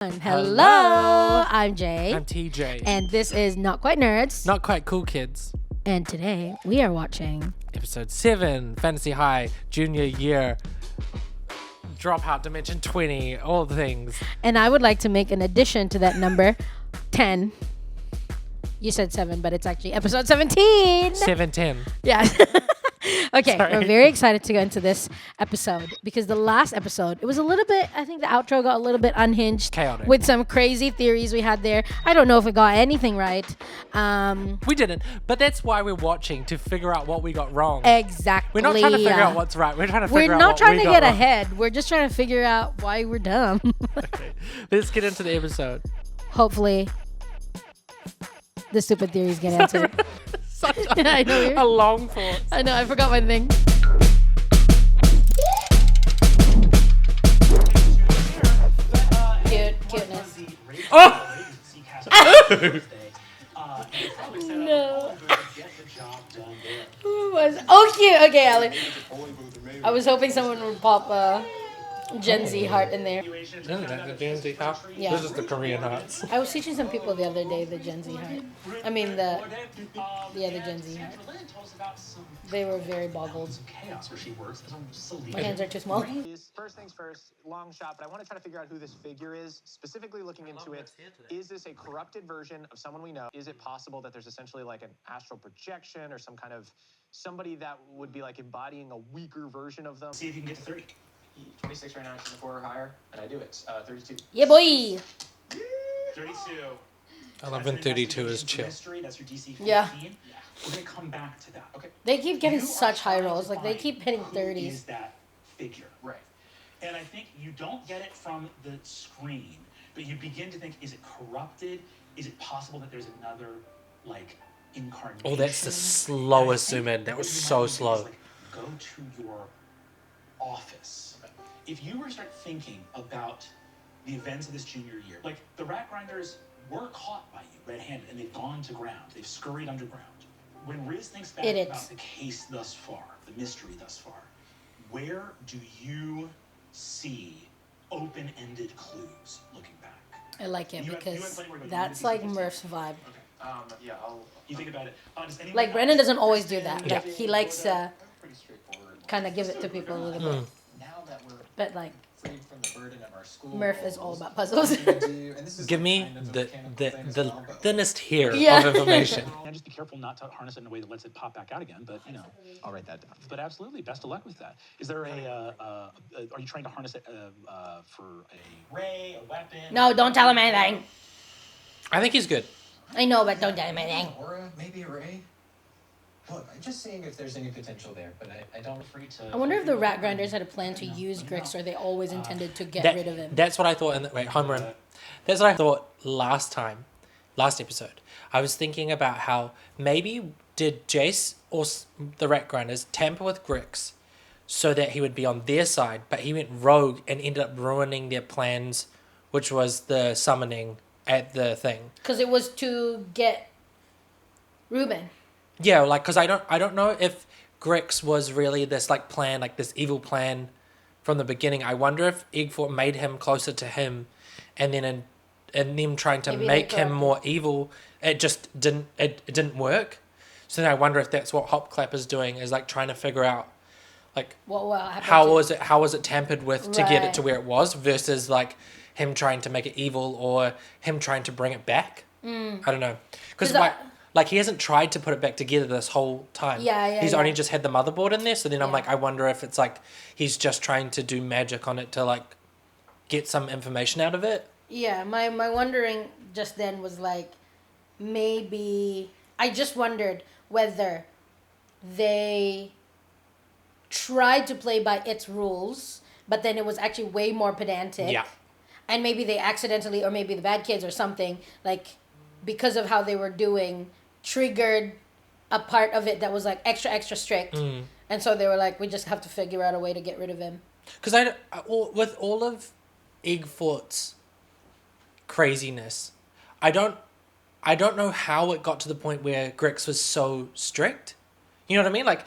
Hello, I'm Jay. I'm TJ. And this is Not Quite Nerds. Not Quite Cool Kids. And today we are watching Episode 7, Fantasy High, Junior Year, Dropout Dimension 20, all the things. And I would like to make an addition to that number, 10. You said 7, but it's actually episode 17. 710. Yeah. Okay, Sorry. We're very excited to go into this episode because the last episode, it was a little bit, I think the outro got a little bit unhinged. Chaotic. With some crazy theories we had there. I don't know if it got anything right. We didn't, but that's why we're watching, to figure out what we got wrong. Exactly. We're not trying to figure out what's right. We're trying to figure out We're not what trying we to got get wrong. ahead. We're just trying to figure out why we're dumb. Okay, let's get into the episode. Hopefully, the stupid theories get answered. Such I know a long pause. I know, I forgot my thing. Cuteness. Oh! No. Who was? Oh, cute. Okay, Ali. I was hoping someone would pop Gen Z heart in there. Isn't that the Gen Z heart? Yeah. This is the Korean hearts. I was teaching some people the other day the Gen Z heart. I mean the other Gen Z heart. They were very boggled. My hands are too small. First things first, long shot, but I want to try to figure out who this figure is. Specifically looking into it, is this a corrupted version of someone we know? Is it possible that there's essentially like an astral projection or some kind of somebody that would be like embodying a weaker version of them? See if you can get to 30. 26 right now, 24 or higher, and I do it. 32. Yeah, boy. 32. 1132 is chill. Mystery, that's your DC 15. Yeah. We're going to come back to that. Okay. They keep getting You are such high trying rolls. to Like they find keep hitting who 30s. is that figure? Right. And I think you don't get it from the screen, but you begin to think, is it corrupted? Is it possible that there's another, like, incarnation? Oh, that's the slowest zoom in. That was What you so might do is, slow. like, go to your office. If you were to start thinking about the events of this junior year, like the rat grinders were caught by you red-handed and they've gone to ground. They've scurried underground. When Riz thinks back about the case thus far, the mystery thus far, where do you see open-ended clues looking back? I like it You have because plenty more to go. that's You like have to Murph's vibe. Okay. Yeah, you think about it. Does anyone Like else Brendan doesn't always do understand that. Like he likes to Pretty straightforward. kind of give it to people a little bit. Now that we're But like freed from the burden of our school, Murph is all about puzzles. Give me the thinnest hair Yeah. of information. And just be careful not to harness it in a way that lets it pop back out again. But I'll write that down. But absolutely, best of luck with that. Is there are you trying to harness it for a ray, a weapon? No, don't tell him anything. I think he's good. I know, but don't tell him anything. Aura, maybe a ray? Look, I'm just seeing if there's any potential there, but I don't free to... I wonder if the rat grinders had a plan to use Grix or they always intended to get rid of him. That's what I thought. Wait, homeroom. That's what I thought last episode. I was thinking about how maybe did Jace or the rat grinders tamper with Grix so that he would be on their side, but he went rogue and ended up ruining their plans, which was the summoning at the thing. Because it was to get Ruben. Yeah, like, because I don't know if Grix was really this like plan, like this evil plan from the beginning. I wonder if Eggfort made him closer to him, and then in them trying to Maybe make they him corrupted. more evil, it just didn't work. So then I wonder if that's what Hopclap is doing, is like trying to figure out like What happened how was it tampered with to get it to Right. where it was, versus like him trying to make it evil or him trying to bring it back. I don't know, because 'Cause like he hasn't tried to put it back together this whole time. Yeah, He's yeah. only just had the motherboard in there, so then I'm Yeah. like, I wonder if it's like he's just trying to do magic on it to like get some information out of it. Yeah, my wondering just then was like, maybe I just wondered whether they tried to play by its rules, but then it was actually way more pedantic. Yeah. And maybe they accidentally, or maybe the bad kids or something, like because of how they were doing, triggered a part of it that was like extra strict. And so they were like, we just have to figure out a way to get rid of him. Because with all of Eggfort's craziness, I don't know how it got to the point where Grix was so strict. You know what I mean? Like,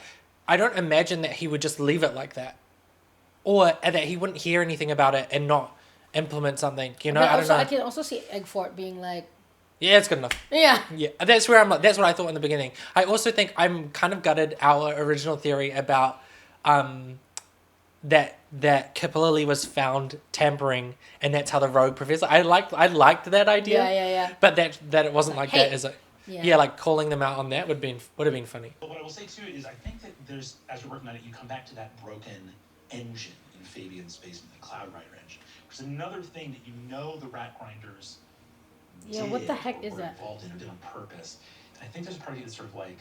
I don't imagine that he would just leave it like that. Or that he wouldn't hear anything about it and not implement something. You know, But I don't also, know. I can also see Eggfort being like, Yeah, it's good enough. yeah. Yeah, that's where I'm. That's what I thought in the beginning. I also think I'm kind of gutted our original theory about that Capillary was found tampering, and that's how the rogue professor. I liked that idea. Yeah. But that it wasn't like Hey. that as a. Yeah. Yeah, like calling them out on that would have been funny. But what I will say too is I think that there's, as you're working on it, you come back to that broken engine in Fabian's basement, the Cloud Rider engine. There's another thing that you know the Rat Grinders Yeah, did what the heck or is were that? involved in or did on purpose. And I think there's a part of you that's sort of like,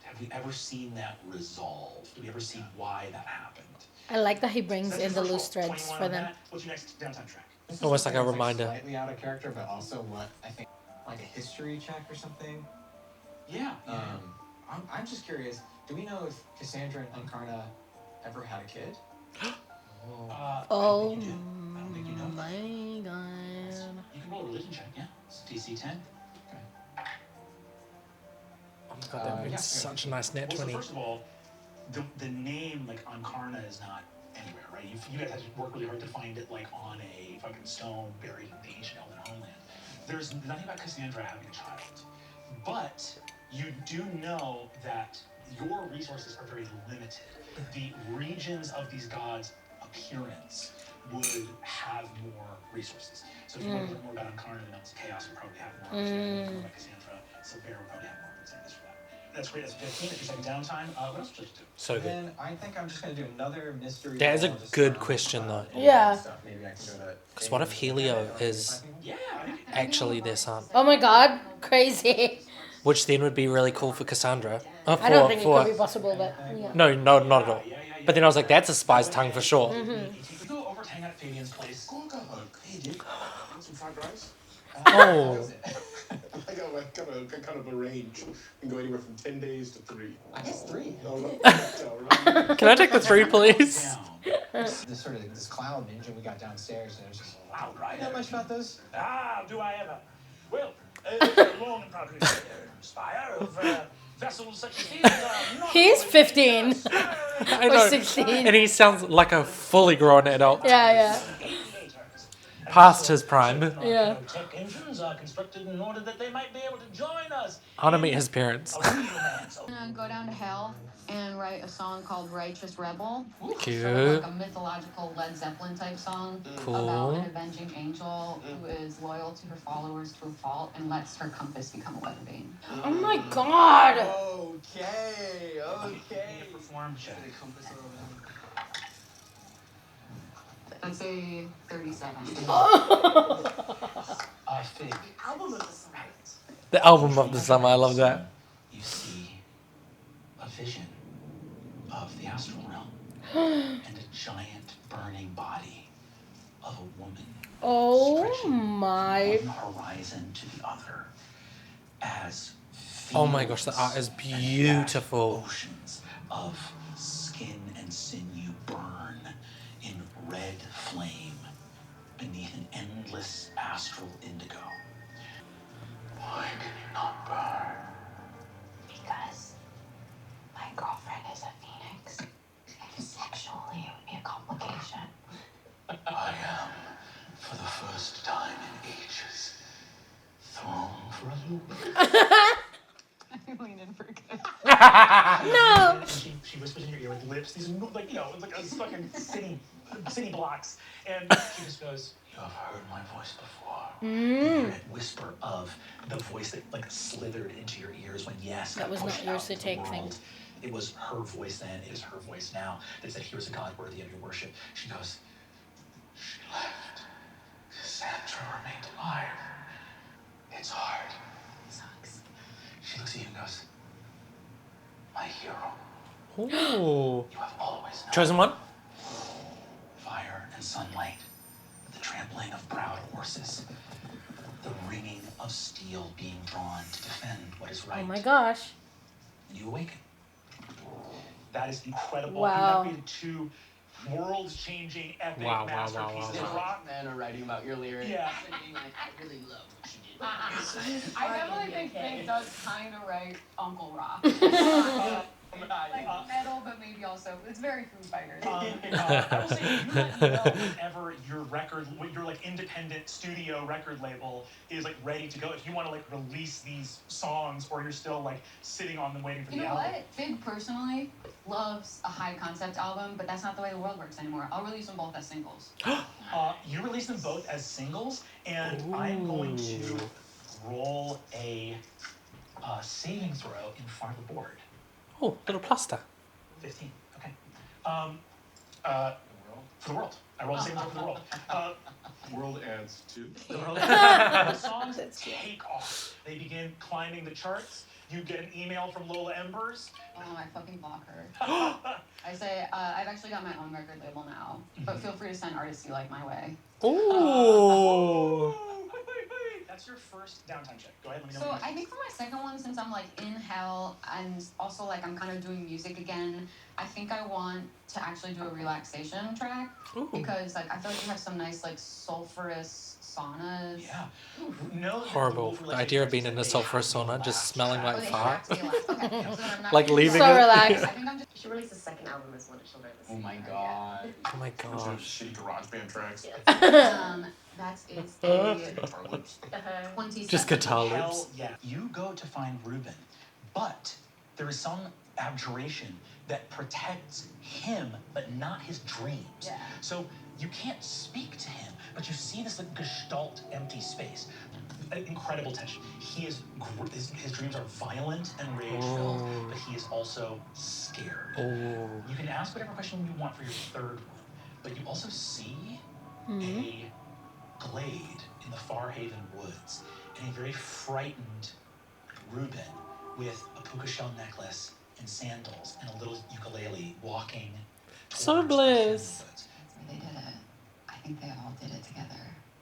have we ever seen that resolved? Do we ever see why that happened? I like that he brings So in that's the your loose first roll. threads 21 for on them. that. What's your next downtime track? This is Almost like something a that's, reminder. Slightly out of character, but also what I think, like a history check or something. Yeah. I'm just curious. Do we know if Cassandra and Uncarna ever had a kid? I Oh don't think you do. I don't think you know. my god. You can roll a religion check, yeah. It's DC 10. Oh my god, that would be Yeah. such a nice net Well, so 20. first of all, the name like Ankarna is not anywhere, right? You guys had to work really hard to find it like on a fucking stone buried in the ancient Elven homeland. There's nothing about Cassandra having a child, but you do know that your resources are very limited. The regions of these gods' appearance would have more resources. So if you want to learn more about Ankarna than else Chaos would probably have more. If you want to learn more about Cassandra, Silvera would probably have more. This for that. That's great. That's 15. That's your second downtime. What else would you do? So good. Then I think I'm just gonna do another mystery. That is a roll just good around, question, though. Yeah. stuff. Maybe I can go to. Because what if Helio is Yeah. actually their son? Oh my god, crazy. Which then would be really cool for Cassandra. I don't think it could be possible, but yeah. No, not at all. But then I was like, that's a spy's tongue for sure. You go over to hang out at Fabian's place. Hey, dude. Want some fried rice? Oh. I got a kind of a range. Can go anywhere from 10 days to 3. I guess 3. All right. Can I take the 3, please? Down. This cloud engine we got downstairs, and it was just. Cloud Rider. You know much about those? Ah, do I ever? Well, long and proud spire of vessels such as these. He's 15 I or know. 16. And he sounds like a fully grown adult. Yeah. Past his prime. Yeah. Tech engines are constructed in order that they might be able to join us. I want to meet his parents. A real man, so I'm gonna go down to hell and write a song called Righteous Rebel. Cute. Sort of like a mythological Led Zeppelin type song Cool. about an avenging angel who is loyal to her followers to a fault and lets her compass become a weather vane. Oh my god. Okay. perform check. I'd say 37. Fig. Album of the summer. The album of the summer, I love that. You see a vision of the astral realm and a giant burning body of a woman Oh stretching my. one horizon to the other as Oh my gosh, the art is fields and beautiful. vast oceans of skin and sinew burn in red flame beneath an endless astral indigo. Why can you not burn? Because my girlfriend is a phoenix. And sexually, it would be a complication. I am, for the first time in ages, thrown for a loop. I'm leaning in for good. No. She whispers in your ear with lips, these like like a fucking city blocks, and she just goes, "You have heard my voice before." You hear that whisper of the voice that like slithered into your ears when yes, That got was not pushed yours out to into the take thing. world. It was her voice then. It is her voice now. That said, "Here is a God worthy of your worship." She goes, "She left. Cassandra remained alive. It's hard." Sucks. She looks at you and goes, "My hero, Ooh. you have always known. Chosen one? Fire and sunlight, the trampling of proud horses, the ringing of steel being drawn to defend what is right." Oh my gosh. And you awaken. That is incredible. Wow. You have created two world-changing epic Wow. masterpieces of rock. Men are writing about your lyrics. Yeah. I really love what you did. I definitely think Fink does kind of write Uncle Rock. Like metal, but maybe also it's very Foo Fighters. I will say, you let me know whenever your like independent studio record label is like ready to go. If you want to like release these songs, or you're still like sitting on them waiting for You the know album. what? Fig personally loves a high concept album, but that's not the way the world works anymore. I'll release them both as singles. You release them both as singles, and I'm going to roll a saving throw in front of the board. Oh, little plaster. 15. Okay. For the world. I rolled a saving throw for the world. World adds 2. The songs take off. They begin climbing the charts. You get an email from Lola Embers. Oh, I fucking block her. I say, I've actually got my own record label now, but feel free to send artists you like my way. Ooh. Wait. That's your first downtime check. Go ahead, let me know. So what you I think for my second one, since I'm like in hell and also like I'm kind of doing music again, I think I want to actually do a relaxation track. Ooh. Because like I feel like you have some nice like sulfurous saunas. Yeah. No. Horrible. The idea of being in a sulfurous sauna, just smelling like fart. Okay, so then I'm not Like gonna do leaving that. it. So relaxed. I think I'm just. You should release a second album as one of children. Oh my god. Oh my Bunch of gosh. shitty garage band tracks. That is a Guitar loops. 27. Just guitar Hell loops. yeah. You go to find Ruben, but there is some abjuration that protects him, but not his dreams. Yeah. So you can't speak to him, but you see this like gestalt empty space. Incredible tension. He is his dreams are violent and rage-filled, Oh. but he is also scared. Oh. You can ask whatever question you want for your third one, but you also see a glade in the Far Haven woods, and a very frightened Ruben with a puka shell necklace and sandals and a little ukulele walking So towards the bliss. Haven woods. That's where they did it. I think they all did it together.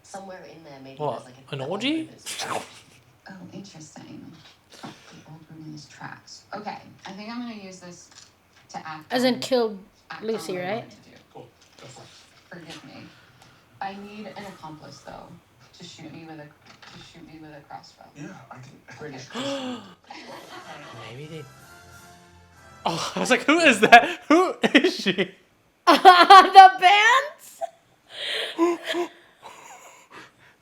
Somewhere in there, maybe What? there's like An a orgy? Oh, interesting. The old Ruben's tracks. Okay, I think I'm gonna use this to act. As in on- killed act Lucy, on what I right? wanted to do. Cool. Go for it. Forgive me. I need an accomplice though to shoot me with a crossbow. Yeah, I can. British. Maybe they. Oh, I was like, who is that? Who is she? The bands?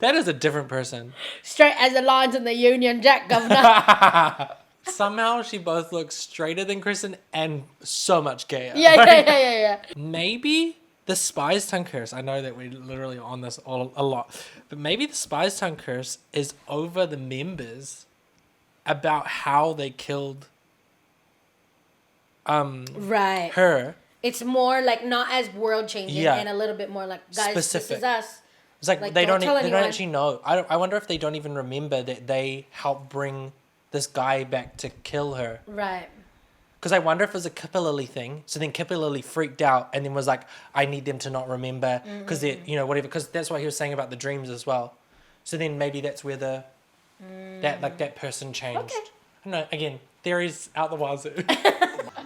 That is a different person. Straight as the lines in the Union Jack, governor. Somehow she both looks straighter than Kristen and so much gayer. Yeah. Maybe the Spy's Tongue Curse. I know that we're literally on this a lot, but maybe the Spy's Tongue Curse is over the members about how they killed Right. her. It's more like not as world changing Yeah. and a little bit more like, guys, Specific. this is us. It's like, Like, they don't don't tell they don't anyone. actually know. I wonder if they don't even remember that they helped bring this guy back to kill her. Right. Because I wonder if it was a Kipper Lily thing. So then Kipper Lily freaked out and then was like, I need them to not remember. Because they, whatever. Because that's what he was saying about the dreams as well. So then maybe that's where that person changed. Okay. I don't know. Again, theories out the wazoo.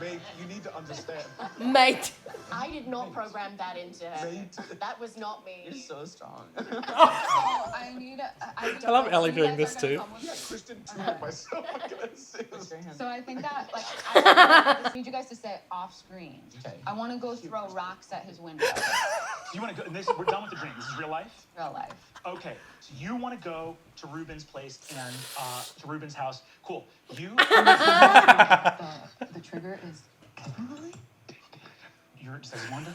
Mate, you need to understand. Mate. I did not program that into her. Mate. That was not me. You're so strong. I need. I love don't- Ellie you doing guys this are gonna too. come with Yeah, me? Kristen trapped myself. I'm gonna say this. So I think that like I just need you guys to stay off screen. Okay. I want to go throw rocks at his window. So you want to go? We're done with the dream. This is real life. Real life. Okay, so you want to go to Ruben's place and to Ruben's house. Cool. You. The trigger is. You're just like Wanda.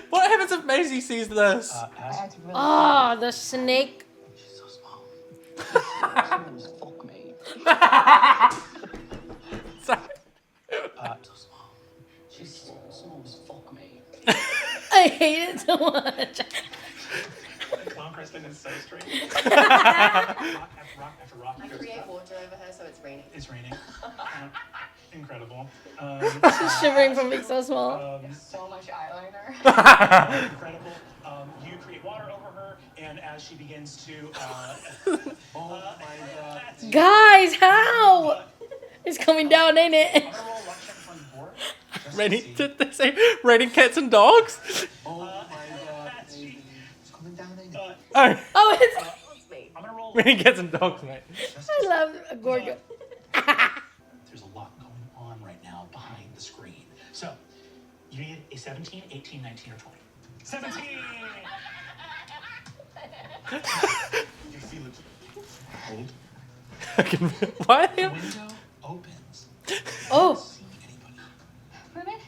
What happens if Maisie sees this? That's really. Oh, the snake. She's so small. She was fuck me. Sorry. So small. She's so small as fuck me. I hate it so much. Clown Kristen is so strange. Rock after rock. I create water over her, so it's raining. It's raining. Incredible. Shivering from being so small. So much eyeliner. Incredible. You create water over her, and as she begins to. Oh my god. Guys, how? It's coming down, ain't it? I'm gonna roll a luck check from the board. just to Raining, see. did they say raining cats and dogs? Oh my god. That's she. It's coming down in. Oh, Oh, it's. It's me. I'm gonna roll. raining cats and dogs, mate. Just I to love Gorgo. There's a lot going on right now. So, you need a 17, 18, 19, or 20. 17! You feel it. Hold. Why? The window opens. Oh. See anybody. Ruben,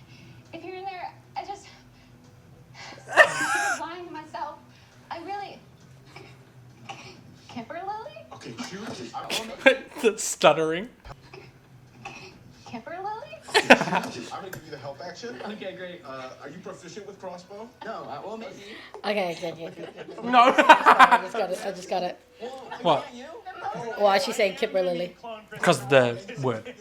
if you're in there, I just I was lying to myself. I really Kipper Lily? Okay, choose. The stuttering. Kipper Lily? I'm gonna give you the help action. Okay, great. Are you proficient with crossbow? No, well, maybe. Okay. No. I just got it. What? Why is she saying Kipper Lily? Because the word.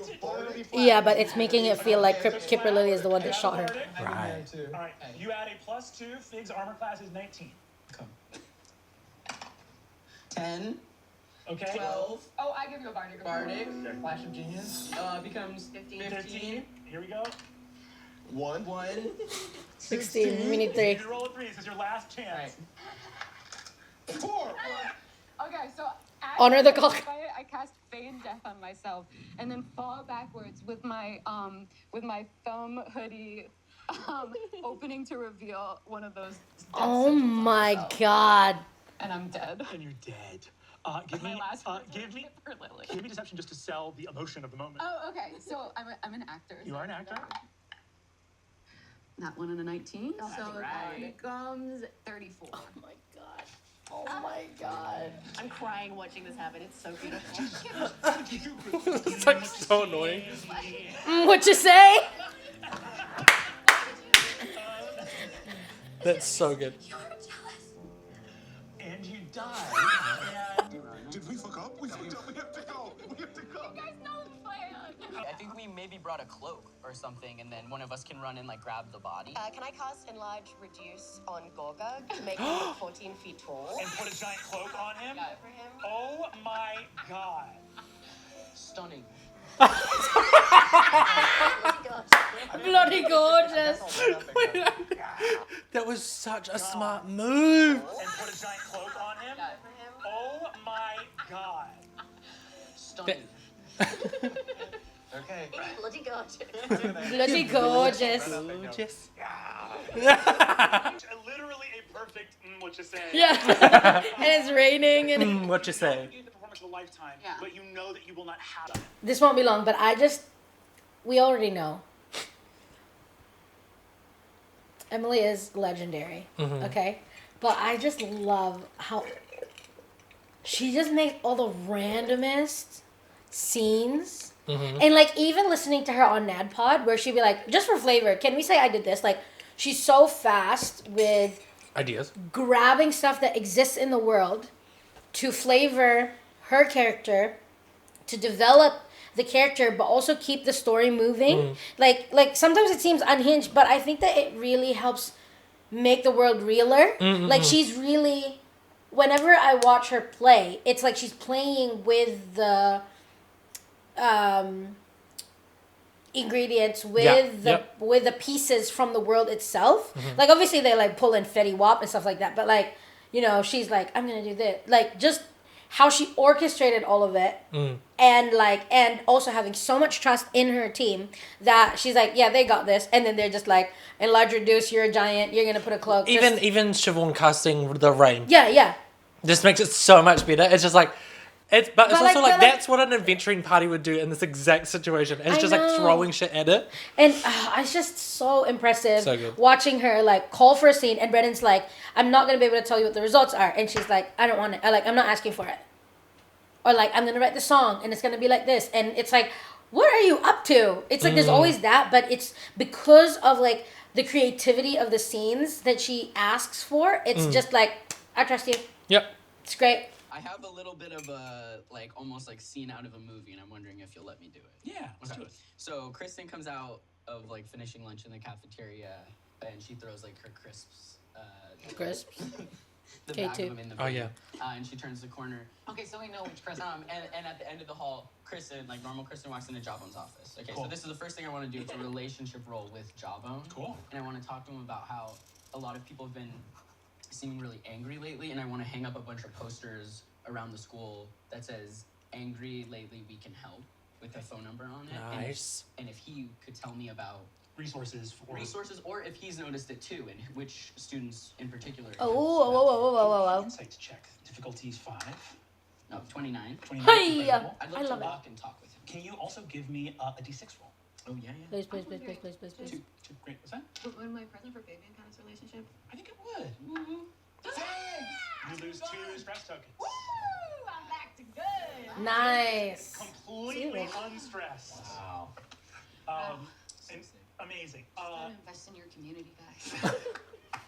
Yeah, but it's making it feel like Kipper Lily is the one that shot her. Right. All right, you add a +2. Fig's armor class is 19. Come. 10, Okay. 12, Oh, I give you a bardic. Bardic, Flash of Genius, becomes 15, Here we go. 1. 16. We need 3. You roll a 3. This is your last chance. 4. Okay, so Honor the clock. I cast Feign Death on myself, and then fall backwards with my thumb hoodie, opening to reveal one of those. death Oh sigils on my myself. god. And I'm dead. And you're dead. Give My me, last words were give me, Kipper Lily. give me deception just to sell the emotion of the moment. Oh, okay. So I'm an actor. You are an actor. That one and a 19. Oh, so right. it becomes 34. Oh my god. Oh my god. I'm crying watching this happen. It's so beautiful. It's like so annoying. What you say? That's so good. And you die. Did we fuck up? We fucked up. We have to go. We have to go. You guys know the plan. I think we maybe brought a cloak or something, and then one of us can run and like grab the body. Can I cast Enlarge Reduce on Gorga to make him look 14 feet tall? And put a giant cloak on him. Yeah, for him. Oh my god. Stunning. Bloody gorgeous. That was such a smart move. And put a giant cloak on him. Yeah, for him. Oh my god. Stunning. Okay. Bloody gorgeous. Bloody gorgeous. Gorgeous. Literally a perfect what you say. Yeah. And it's raining and What you say? You get the performance of a lifetime, Yeah. but you know that you will not have it. this won't be long, but we already know. Emily is legendary. Okay? But I just love how she just makes all the randomest scenes. And like even listening to her on NADPod where she'd be like, just for flavor, can we say I did this? Like she's so fast with Ideas. grabbing stuff that exists in the world to flavor her character, to develop the character, but also keep the story moving. Like sometimes it seems unhinged, but I think that it really helps make the world realer. Like she's really, whenever I watch her play, it's like she's playing with the ingredients with with the pieces from the world itself. Like obviously they like pull in Fetty Wap and stuff like that, but like, you know, she's like, I'm gonna do this. Like just how she orchestrated all of it and also having so much trust in her team that she's like, yeah, they got this, and then they're just like, Enlarge Reduce, you're a giant, you're gonna put a cloak. Even Siobhan casting the rain. Yeah. Just makes it so much better. It's just like it's also like, like that's what an adventuring party would do in this exact situation. It's I just know. like throwing shit at it. And it's just so impressive So good. watching her like call for a scene, and Brennan's like, I'm not gonna be able to tell you what the results are, and she's like, I don't want it. I'm not asking for it. Or like, I'm gonna write the song and it's gonna be like this, and it's like, what are you up to? It's like there's always that, but it's because of like the creativity of the scenes that she asks for. It's just like, I trust you. Yep. It's great. I have a little bit of a like almost like scene out of a movie, and I'm wondering if you'll let me do it. Yeah, let's do it. So Kristen comes out of like finishing lunch in the cafeteria, and she throws like her crisps. Crisps. The K2. bag of them in the Oh, bin. yeah. And she turns the corner. Okay, so we know which Kristen. And at the end of the hall, Kristen, like normal Kristen, walks into Jawbone's office. Okay, Cool. so this is the first thing I want to do. It's a relationship role with Jawbone. Cool. And I want to talk to him about how a lot of people have been seeming really angry lately, and I want to hang up a bunch of posters around the school that says "Angry lately, we can help" with a phone number on it. Nice. And if he could tell me about resources for or if he's noticed it too, and which students in particular. Oh. Insight to check. Difficulties 5. No, 29. 29. Hey, Incredible. I'd I like to love it. walk and talk with him. Can you also give me a d6 roll? Oh yeah. Please. Two. Great. What's that? Would my present for Fabian count as relationship? I think it would. You lose 2 stress tokens. Woo! I'm back to good. Nice. Completely unstressed. Wow. And amazing. Gotta invest in your community, guys.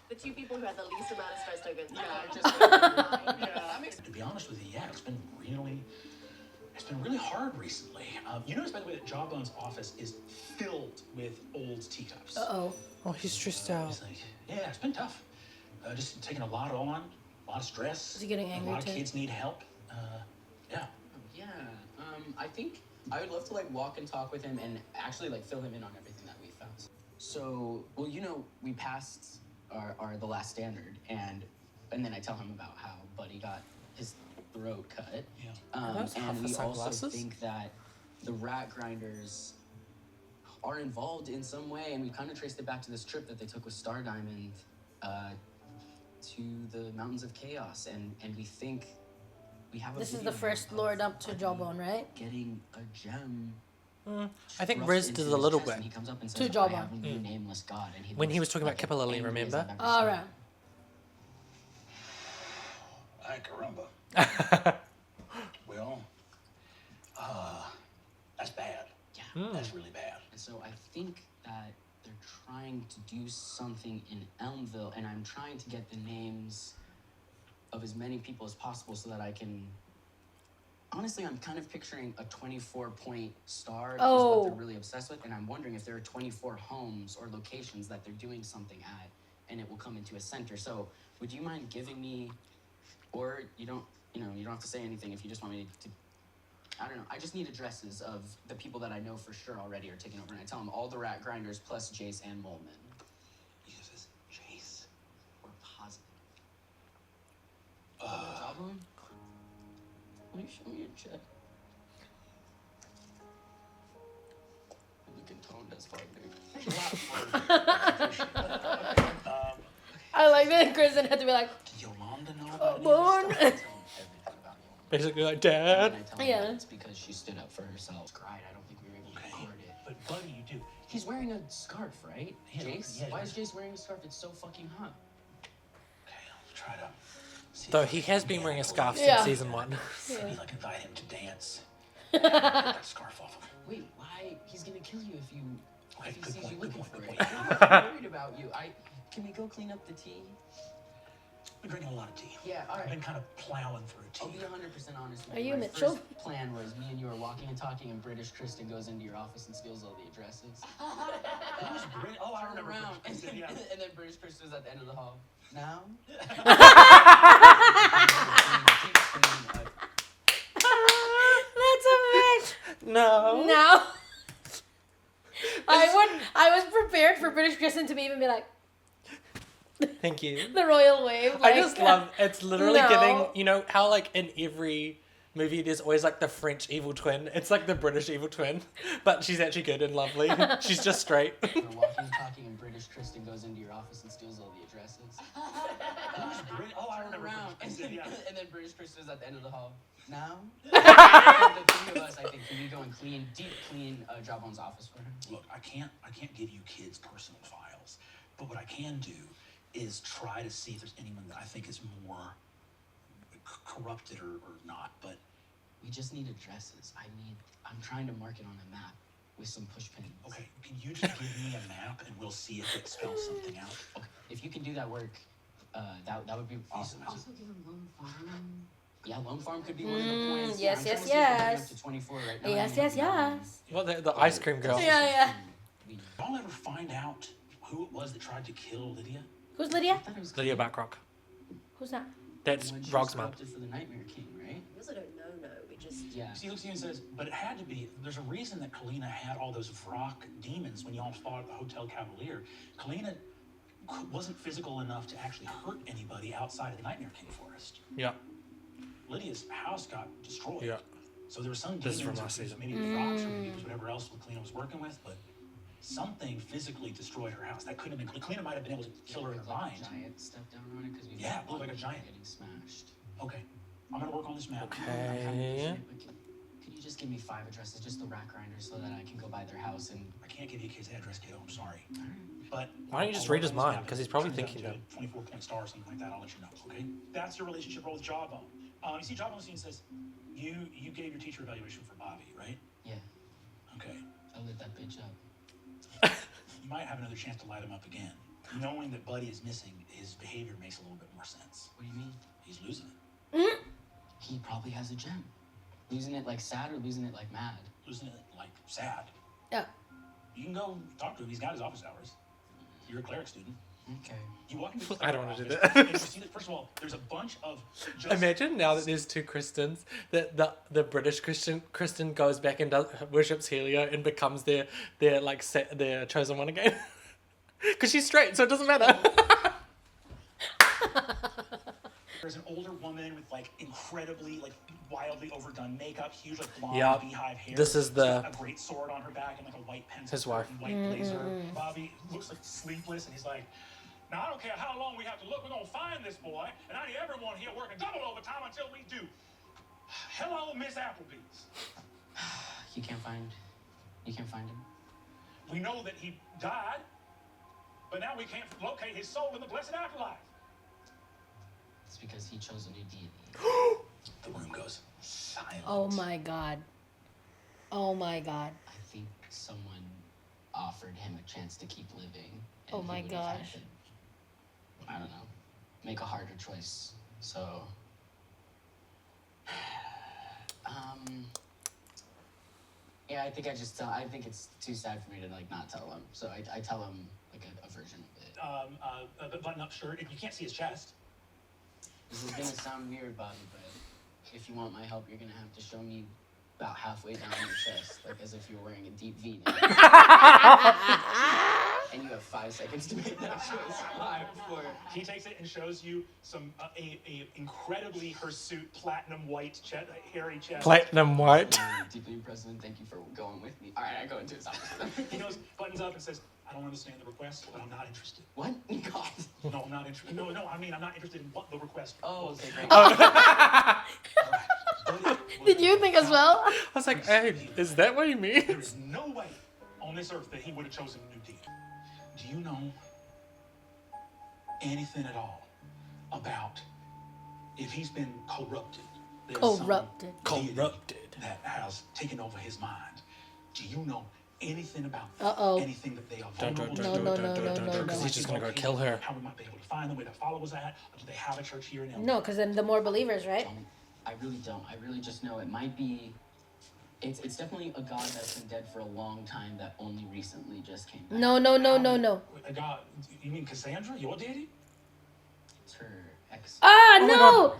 The 2 people who had the least amount of stress tokens. To be honest with you, yeah, it's been really hard recently. You notice, by the way, that Jawbone's office is filled with old teacups. Uh-oh. Oh, he's stressed out. He's like, yeah, it's been tough. Just taking a lot on, a lot of stress. Is he getting angry A lot of too? kids need help. Yeah. Yeah. I think I would love to like walk and talk with him and actually like fill him in on everything that we found. So, well, we passed the last standard, and then I tell him about how Buddy got his throat cut. Yeah. And we also sunglasses? think that the rat grinders are involved in some way, and we kind of traced it back to this trip that they took with Star Diamond to the Mountains of Chaos, and we think we have a This is video the first of lord up to Buddy Jawbone, right? getting a gem. I think thrust Riz into did a his little chest, bit. and he comes up and To says, Jawbone. I have a new nameless god, and When he looks was talking about like Kipalili, angry as remember? I've ever All seen. right. Ay, caramba. Well, that's bad. Yeah. That's really bad. And so I think that they're trying to do something in Elmville, and I'm trying to get the names of as many people as possible so that I can. Honestly, I'm kind of picturing a 24-point star is Oh. what they're really obsessed with, and I'm wondering if there are 24 homes or locations that they're doing something at, and it will come into a center. So, would you mind giving me, or you don't have to say anything if you just want me to. I don't know. I just need addresses of the people that I know for sure already are taking over, and I tell them all the rat grinders plus Jace and Molman. Uses Jace. Or positive. Jawbone? Will you show me your check? Looking toned as fuck, dude. I like that Kristen had to be like, Did Yolanda know about Jawbone. any of this I tell them everything about you. Basically like, And Dad. then I tell them Yeah. that it's because she stood up for herself. Cried. I don't think we were able to Okay, record it. but Buddy, you do. He's wearing a scarf, right? Yeah, Jace? yeah, Why yeah. is Jace wearing a scarf? It's so fucking hot. Okay, I'll try to. See Though if he I has can been get wearing a hold scarf of since Yeah. season 1. Maybe like invite him to dance. Get that scarf off him. Wait, why? He's gonna kill you if Okay, he good sees point, you good looking point, for good it. point. I'm worried about you. Can we go clean up the tea? Been drinking a lot of tea. Yeah, all I've right. been kind of plowing through I'll tea. be 100% honest with Are you. you My Mitchell? first plan was me and you are walking and talking, and British Kristen goes into your office and steals all the addresses. Who's Brit? Oh, I Turn remember. around, and Kristen, then, yeah. and then British Kristen is at the end of the hall. Now? that's a bitch. No. No. I was prepared for British Kristen to even be like, Thank you. the royal wave. I just love it's literally No. giving, you know how like in every movie there's always like the French evil twin. It's like the British evil twin, but she's actually good and lovely. She's just straight. We're walking and talking, and British Kristen goes into your office and steals all the addresses. Who's Brit? Oh, I Turn remember. around, and Kristen, then, yeah. and then British Kristen is at the end of the hall. Now? The three of us, I think, can we go and deep clean Jawbone's office for him? Look, I can't give you kids' personal files, but what I can do is try to see if there's anyone that I think is more corrupted or not. But We just need addresses. I'm trying to mark it on a map with some push pins. okay, can you just give me a map and we'll see if it spells something out? Okay. If you can do that work, that would be awesome. Also give him Lone Farm. Yeah, Lone Farm could be one of the points. yes, I'm yes, trying to see if we're getting yes. up to 24 right now. Yes, I yes, mean, yes. Well, the ice cream girl. Yeah. We- Y'all ever find out who it was that tried to kill Lydia? Who's Lydia? I thought it was Lydia Backrock. Who's that? That's when she was Rog's mum. corrupted for the Nightmare King, right? It was like a no-no. We just... Yeah. See, looks at you and says, but it had to be. There's a reason that Kalina had all those Vrock demons when y'all fought at the Hotel Cavalier. Kalina wasn't physical enough to actually hurt anybody outside of the Nightmare King Forest. Yeah. Lydia's house got destroyed. Yeah. So there were some This is demons, from last or season. maybe it was rocks, or maybe it was whatever else Kalina was working with, but something physically destroyed her house. That couldn't have been. Kalina might have been able to kill her in her mind. Giant stepped down on it because we Yeah, it looked like a giant getting smashed. Okay, I'm gonna work on this map. Okay. Could you just give me 5 addresses, just the rack grinders, so that I can go by their house and... I can't give you a kid's address, kiddo. I'm sorry. But Why don't you just read his mind? Because he's probably thinking them. 24-point star or something like that. I'll let you know. Okay. That's your relationship role with Jawbone. You see, Jawbone scene says you gave your teacher evaluation for Bobby, right? Yeah, Okay. I lit that bitch up. You might have another chance to light him up again. Knowing that Buddy is missing, his behavior makes a little bit more sense. What do you mean? He's losing it. He probably has a gem. Losing it like sad or losing it like mad? Losing it like sad. Yeah. You can go talk to him. He's got his office hours. You're a cleric student. Okay. You walk into I don't want to do office, that. and you see that, first of all, there's a bunch of just... Imagine now that there's 2 Kristens, that the British Kristen goes back and worships Helio and becomes their their chosen one again. Because she's straight, so it doesn't matter. There's an older woman with like incredibly like wildly overdone makeup, huge like blonde Yep. beehive hair. This is She's the- got a great sword on her back and like a white pencil. His wife. And white blazer. Bobby looks like sleepless, and he's like, "Now I don't care how long we have to look, we're gonna find this boy, and I need everyone here working double overtime until we do." Hello, Miss Applebee's. You can't find him? We know that he died, but now we can't locate his soul in the blessed afterlife. It's because he chose a new deity. The room goes silent. Oh my god. Oh my god. I think someone offered him a chance to keep living. And Oh he my would have had gosh. to, I don't know, make a harder choice. So, yeah, I think it's too sad for me to like not tell him. So I tell him like a version of it. The button-up shirt. You can't see his chest. This is gonna sound weird, Bobby, but if you want my help, you're gonna have to show me about halfway down your chest, like as if you're wearing a deep V-neck. And you have 5 seconds to make that choice. 5, 4. He takes it and shows you some a incredibly hirsute platinum white chest, hairy chest. Platinum white. Deeply impressed, and thank you for going with me. All right, I go into his office. He goes, buttons up, and says, "I don't understand the request, but I'm not interested." What? God. No, I'm not interested. No, I mean I'm not interested in what the request Oh, was. okay, great. Did you think as well? I was like, hey, is that what he There means? is no way on this earth that he would have chosen a new deity. Do you know anything at all about if he's been corrupted? There's Corrupted. some deity Corrupted. that has taken over his mind. Do you know anything about Uh-oh. anything that they are Dun, dun, vulnerable dun, to? dun, dun, dun, dun, because he's just gonna go kill her. How we might be able to find them, where their followers at? Or do they have a church here in LA? No, because then the more believers, right? I really don't. I really just know it might be. It's definitely a god that's been dead for a long time that only recently just came back. No. A god? You mean Cassandra, your deity? It's her ex. Ah, my no!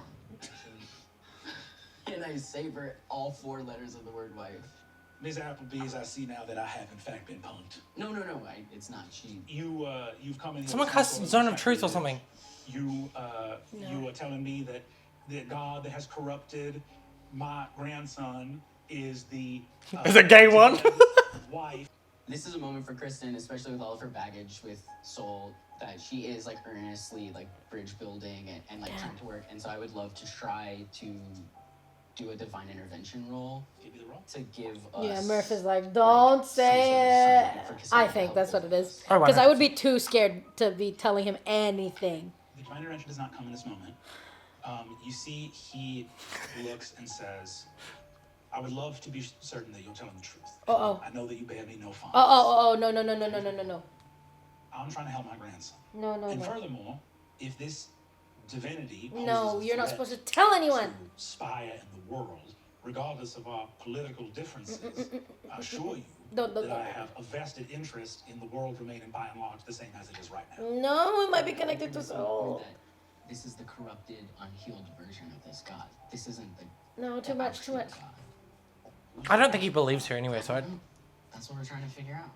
And I savor all 4 letters of the word wife. Ms. Applebee's, I see now that I have in fact been punked. No. It's not. You've come in. Someone cast Zone of Truth or something. You are telling me that the God that has corrupted my grandson is the Is a gay one? wife. This is a moment for Kristen, especially with all of her baggage with Soul, that she is like earnestly like bridge building and like trying to work. And so I would love to try to do a divine intervention role Give you the role. to give us. Yeah, Murph is like, don't say it. I think that's what it is. Oh, wow. Because I would be too scared to be telling him anything. The divine intervention does not come in this moment. You see, he looks and says, "I would love to be certain that you're telling the truth. Uh-oh. I know that you bear me no fondness. Oh, no. I'm trying to help my grandson. No. And furthermore, if this divinity No, poses a you're not threat supposed to tell anyone. to Spire in the world, regardless of our political differences, I assure you Don't. that I have a vested interest in the world remaining by and large the same as it is right now. No, it might be connected to Soul. That this is the corrupted, unhealed version of this god. This isn't the. No, too much. God. I don't think he believes her anyway, so I... That's what we're trying to figure out.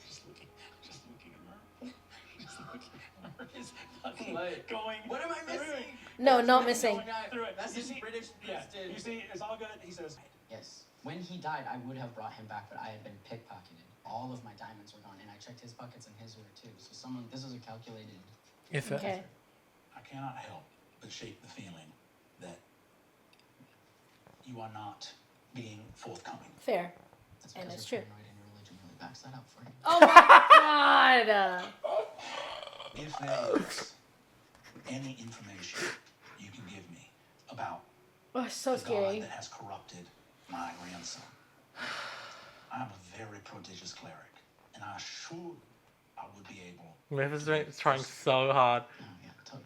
Just looking at Murph. Just looking at Murph is fucking What? going. What am I missing? No, not missing. Through it. That's You his see- British Yeah, Kristen. you see, it's all good. He says, Yes. When he died, I would have brought him back, but I had been pickpocketed. all of my diamonds were gone, and I checked his buckets and his were too. So this was a calculated. If it, Okay. I cannot help but shake the feeling that you are not being forthcoming. Fair. That's And because it's you're true. paranoid and your religion really backs that up for you. Oh my god. If there is any information you can give me about Oh, it's so the scary. God that has corrupted my grandson, I am a very prodigious cleric, and I sure I would be able. Memphis is trying so hard. Oh yeah, totally.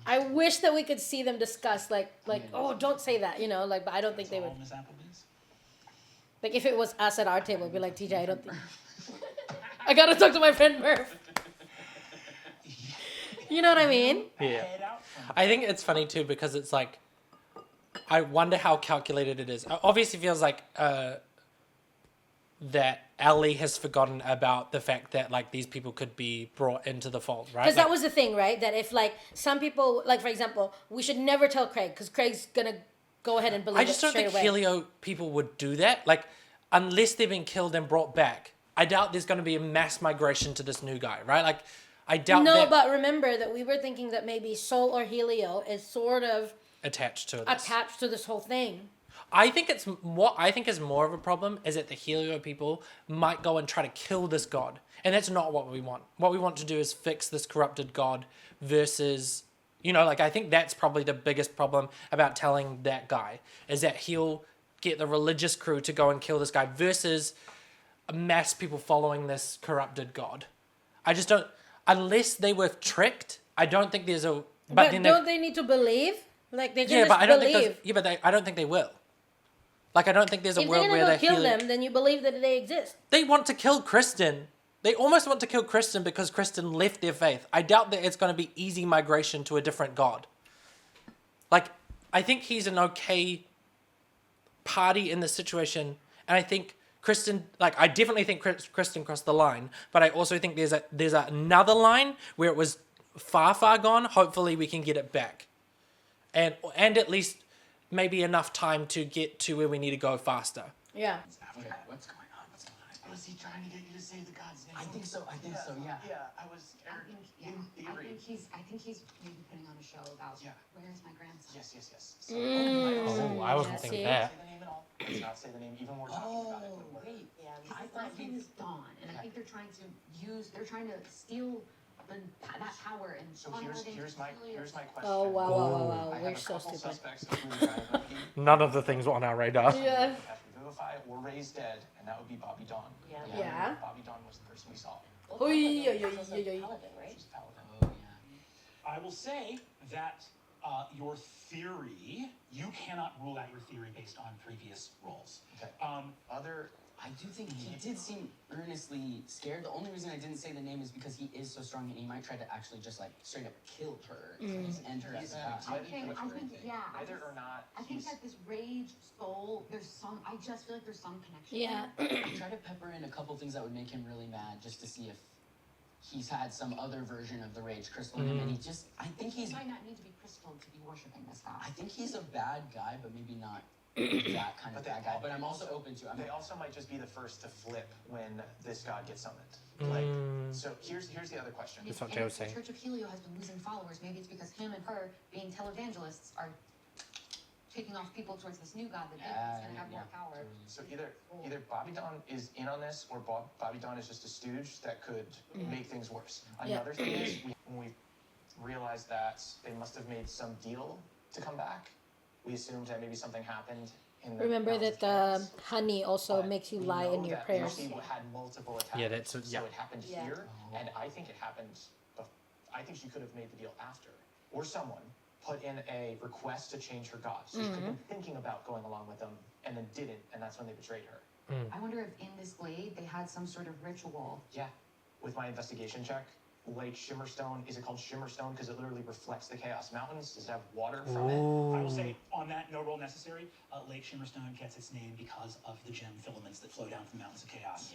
I wish that we could see them discuss like oh, don't say that, you know, like, but I don't think they would. All Miss Applebee's? Like if it was us at our table, it'd be like, TJ, I don't think. I gotta talk to my friend Murph. You know what I mean? Yeah. Head out from I think it's funny too because it's like, I wonder how calculated it is. Obviously, feels like that Ellie has forgotten about the fact that like these people could be brought into the fold, right? Because Like, that was the thing, right? That if like some people, like for example, we should never tell Craig because Craig's gonna go ahead and believe I just it don't straight think away. Helio people would do that. Like, unless they've been killed and brought back, I doubt there's going to be a mass migration to this new guy, right? Like, I doubt No, that but remember that we were thinking that maybe Sol or Helio is sort of attached to it. attached to this whole thing. I think it's what I think is more of a problem is that the Helio people might go and try to kill this god, and that's not what we want. What we want to do is fix this corrupted god versus, you know, like I think that's probably the biggest problem about telling that guy is that he'll get the religious crew to go and kill this guy versus mass people following this corrupted god. I just don't, unless they were tricked. I don't think there's a. But then don't they need to believe? Like they can yeah, just but I don't believe. think those, yeah, but I don't think they will. Like, I don't think there's a If they're world gonna where go kill Helio- them, then you believe that they exist. They want to kill Kristen. They almost want to kill Kristen because Kristen left their faith. I doubt that it's going to be easy migration to a different god. Like, I think he's an okay party in this situation, and I think Kristen, like, I definitely think Kristen crossed the line, but I also think there's another line where it was far gone. Hopefully we can get it back. And at least maybe enough time to get to where we need to go faster. Yeah. Okay, what's going on? What's going on? Was he trying to get you to say the god's name? I think so. Yeah. Yeah, I was. I think, yeah. In theory. I think he's maybe putting on a show about where's my grandson. Yes. So, Oh, I wasn't see? thinking Say that. the name at all. Let's not say the name. Even we're talking about it. Oh, wait. Yeah, I this is not thought his name is Dawn, and I think they're trying to steal that power and So honor here's my question. Oh wow. I We're have a so couple stupid. suspects of who the guy might be. None of the things were on our radar. Yeah. Have to vivify or raise dead, and that would be Bobby Dawn. Yeah. Bobby Dawn was the person we saw. Oy, He's oy, oy, also oy, oy. paladin, right? She's paladin. Oh yeah. I will say that your theory, you cannot rule out your theory based on previous rolls. Okay. Other. I do think he did seem earnestly scared. The only reason I didn't say the name is because he is so strong and he might try to actually just like straight up kill her and end her as a I think, yeah. Whether or not I think he's- that this rage soul, I just feel like there's some connection. Yeah. Try to pepper in a couple things that would make him really mad just to see if he's had some other version of the rage crystal in him. And I think He he's might not need to be crystal to be worshiping this guy. I think he's a bad guy, but maybe not that kind of But bad guy. But I'm also open to They also might just be the first to flip when this god gets summoned. Like, so here's the other question. And That's what if Jay was the saying. Church of Helio has been losing followers, maybe it's because him and her, being televangelists, are taking off people towards this new god that is going to have more power. So either Bobby Dawn is in on this, or Bobby Dawn is just a stooge that could make things worse. Another thing is when we realized that they must have made some deal to come back, we assumed that maybe something happened. Remember that honey also makes you lie in your prayers. Lucy had multiple attacks. Yeah, that's so yeah. it happened here, and I think it happened. I think she could have made the deal after, or someone put in a request to change her god. So she could have been thinking about going along with them, and then didn't, and that's when they betrayed her. I wonder if in this glade they had some sort of ritual. Yeah, with my investigation check, Lake Shimmerstone, is it called Shimmerstone because it literally reflects the Chaos Mountains? Does it have water from it? I will say, on that, no roll necessary. Lake Shimmerstone gets its name because of the gem filaments that flow down from the Mountains of Chaos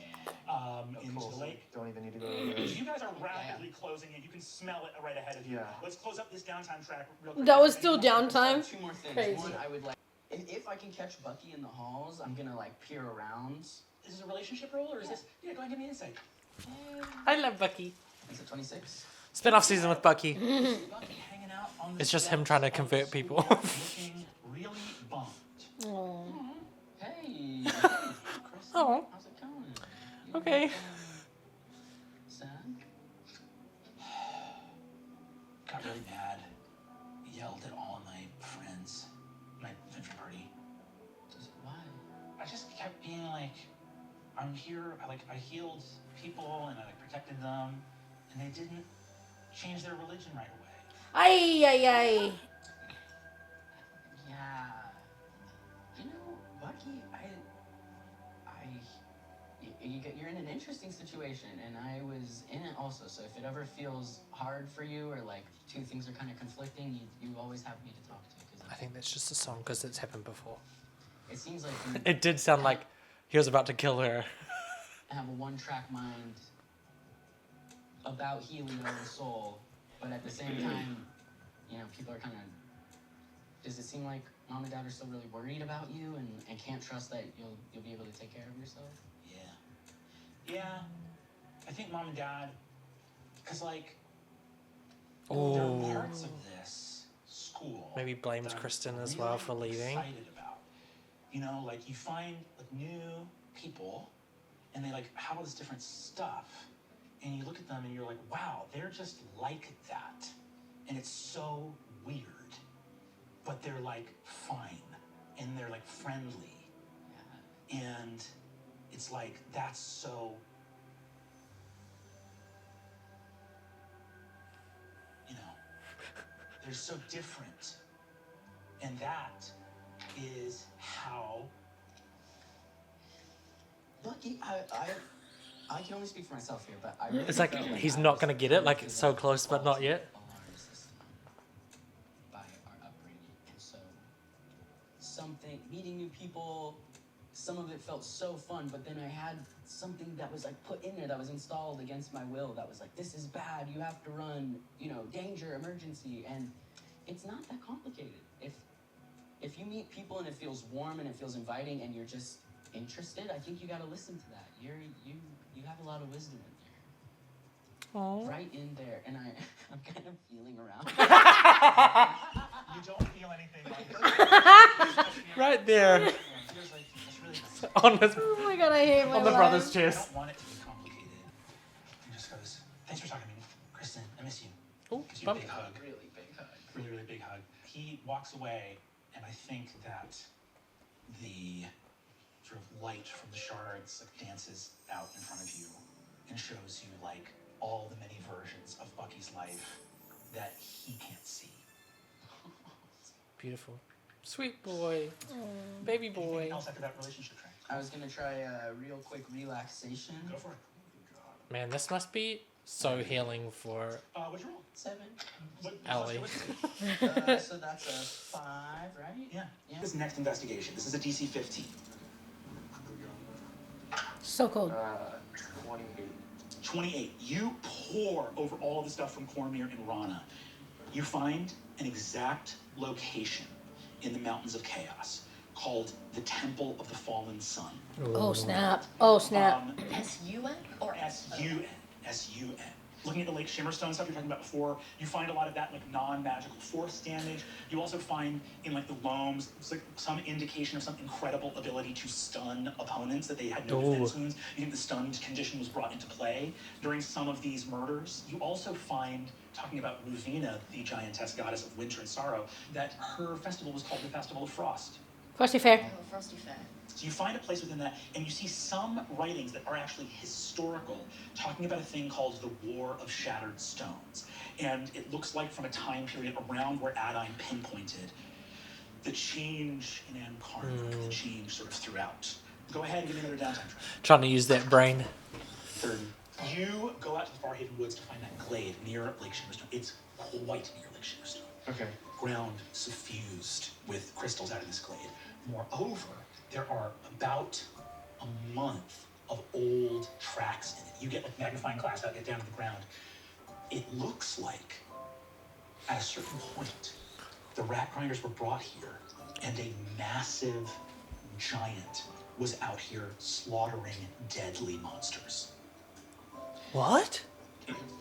into Cool, the so lake. don't even need to go over this. You guys are rapidly closing it. You can smell it right ahead of you. Yeah. Let's close up this downtime track real quick. That was still downtime. two more things. Crazy. One, I would like If I can catch Bucky in the halls, I'm gonna like peer around. Is this a relationship role or is this? Yeah, go ahead and give me insight. I love Bucky. Is it 26? Spin-off season with Bucky. Bucky hanging out on the It's just him trying to convert people. looking really bummed. Oh. Hey. Oh. How's it going? Okay. Sad? Got really mad. Yelled at all my friends. My infantry party. Why? I just kept being like, I'm here. I healed people and I protected them, and they didn't change their religion right away. Ay, ay, ay. Yeah. You know, Bucky, you're in an interesting situation, and I was in it also. So if it ever feels hard for you, or like two things are kind of conflicting, you always have me to talk to. I think that's just a song because it's happened before. It seems like It did sound like he was about to kill her. have a one-track mind about healing your own soul, but at the same time, you know, people are kind of. Does it seem like mom and dad are still really worried about you and can't trust that you'll be able to take care of yourself? Yeah, I think mom and dad, because there Oh. are parts of this school. Maybe blames that I'm Kristen as really well for leaving. Excited about. You know, like you find new people, and they have all this different stuff, and you look at them and you're like, wow, they're just like that, and it's so weird, but they're fine, and they're friendly, and it's that's so, you know, they're so different, and that is how. Lucky, I can only speak for myself here, but I really It's like felt he's I not was gonna get it. Like going it's through so that close, but not yet. alarm system by our upbringing, and so meeting new people, some of it felt so fun, but then I had something that was put in there that was installed against my will. That was this is bad. You have to run. You know, danger, emergency, and it's not that complicated. If you meet people and it feels warm and it feels inviting and you're just interested, I think you got to listen to that. You have a lot of wisdom in there. Aww. Right in there, and I'm kind of feeling around. You don't feel anything like Right there. It feels like it's really nice. On his, Oh my god, I hate my on the life. brother's I chest. don't want it to be complicated. He just goes, thanks for talking to me, Kristen. I miss you. Oh, Gives you a bump. big hug. Really big hug. Really, really big hug. He walks away, and I think that the sort of light from the shards dances out in front of you and shows you all the many versions of Bucky's life that he can't see. Beautiful. Sweet boy. Baby boy. Anything else after that relationship track? I was gonna try a real quick relaxation. Go for it. Man, this must be so healing for What'd you roll? 7. Ellie. So that's a 5, right? Yeah. This next investigation. This is a DC 15. So cold. 28. 28. You pour over all the stuff from Cormir and Rana. You find an exact location in the Mountains of Chaos called the Temple of the Fallen Sun. Oh snap. Oh snap. S-U-N or S-U-N. S-U-N. Looking at the Lake Shimmerstone stuff you were talking about before, you find a lot of that non-magical force damage. You also find in the loams some indication of some incredible ability to stun opponents that they had no defense wounds. You think the stunned condition was brought into play during some of these murders. You also find, talking about Ruvina, the giantess goddess of winter and sorrow, that her festival was called the Festival of Frost. Frosty Fair. Oh, Frosty Fair. So you find a place within that, and you see some writings that are actually historical, talking about a thing called the War of Shattered Stones. And it looks like from a time period around where Adine pinpointed the change in Ankarna, the change sort of throughout. Go ahead and give me another downtime track. Trying to use that brain. 30. You go out to the Farhaven Woods to find that glade near Lake Shimmerstone. It's quite near Lake Shimmerstone. Okay. Ground suffused with crystals out of this glade. Moreover, there are about a month of old tracks in it. You get magnifying glass out, get down to the ground. It looks like, at a certain point, the rat grinders were brought here and a massive giant was out here slaughtering deadly monsters. What?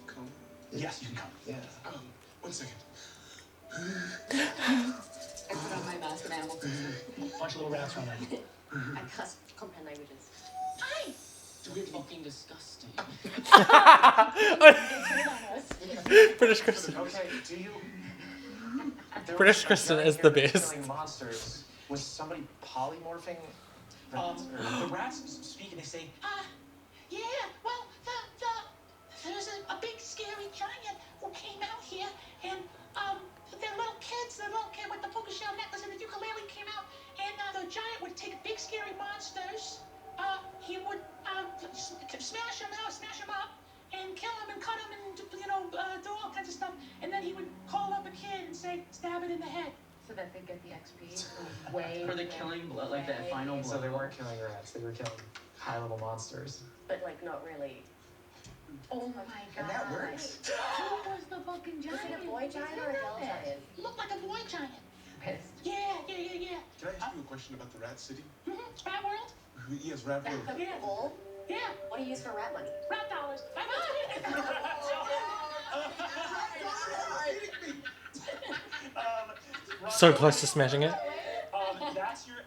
Come. Yes, you can come. Yeah. 1 second. I put on my mask and animal food. Bunch of little rats around there. I can't comprehend languages. We're fucking disgusting. British Kristen. Okay, do you... There British was a Kristen giant is the here best. killing monsters. Was somebody polymorphing? The rats speak and they say, Yeah, well, there's a big scary giant who came out here, and the little kid with the puka shell necklace and the ukulele came out, and the giant would take big scary monsters. He would smash them up, and kill them and cut them and do all kinds of stuff, and then he would call up a kid and say, stab it in the head. So that they get the XP way. For the killing blood, like that final blood. So they weren't killing rats, they were killing high-level monsters. But like not really. Oh my god. And that works. Who was the fucking Was giant? it a boy giant or a girl giant? Looked like a boy giant. Pissed. Yeah. Can I ask you a question about the rat city? Rat World? Yes, rat world. Bull? Yeah. What do you use for rat money? Rat dollars. Bye-bye. So close to smashing it.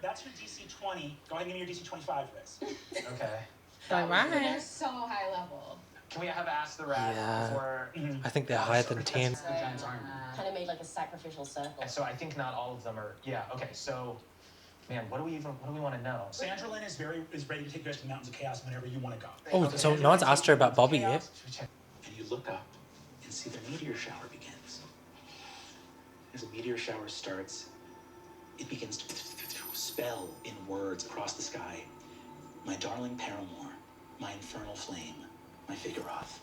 that's your DC 20. Go ahead and give me your DC 25 for this. Okay. They're so high level. Can we have Ask the Rat Yeah. before... I think they're higher than 10. The giant's army. Kind of made like a sacrificial circle. And so I think not all of them are... Yeah, okay, so... Man, what do we want to know? Sandra Lynn is ready to take you guys to the Mountains of Chaos whenever you want to go. Oh, so no one's asked her about Bobby yet. And you look up and see the meteor shower begins. As the meteor shower starts, it begins to spell in words across the sky. My darling paramour, my infernal flame, my Vigoroth.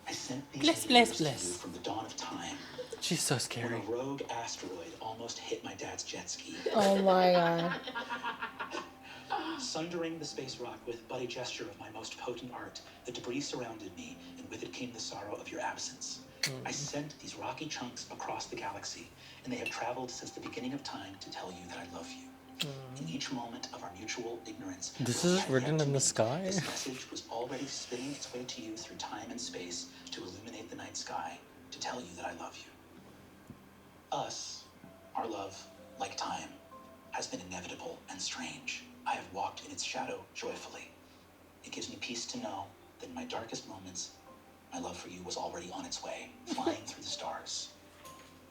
I sent these Bless, meteors bless, to bless. you from the dawn of time. She's so When scary. a rogue asteroid almost hit my dad's jet ski. Oh my god. Sundering the space rock with but a gesture of my most potent art, the debris surrounded me, and with it came the sorrow of your absence. I sent these rocky chunks across the galaxy, and they have traveled since the beginning of time to tell you that I love you. In each moment of our mutual ignorance, This we is had written yet to in the meet, sky? This message was already spinning its way to you through time and space to illuminate the night sky, to tell you that I love you. Us, our love, like time, has been inevitable and strange. I have walked in its shadow joyfully. It gives me peace to know that in my darkest moments, my love for you was already on its way, flying through the stars.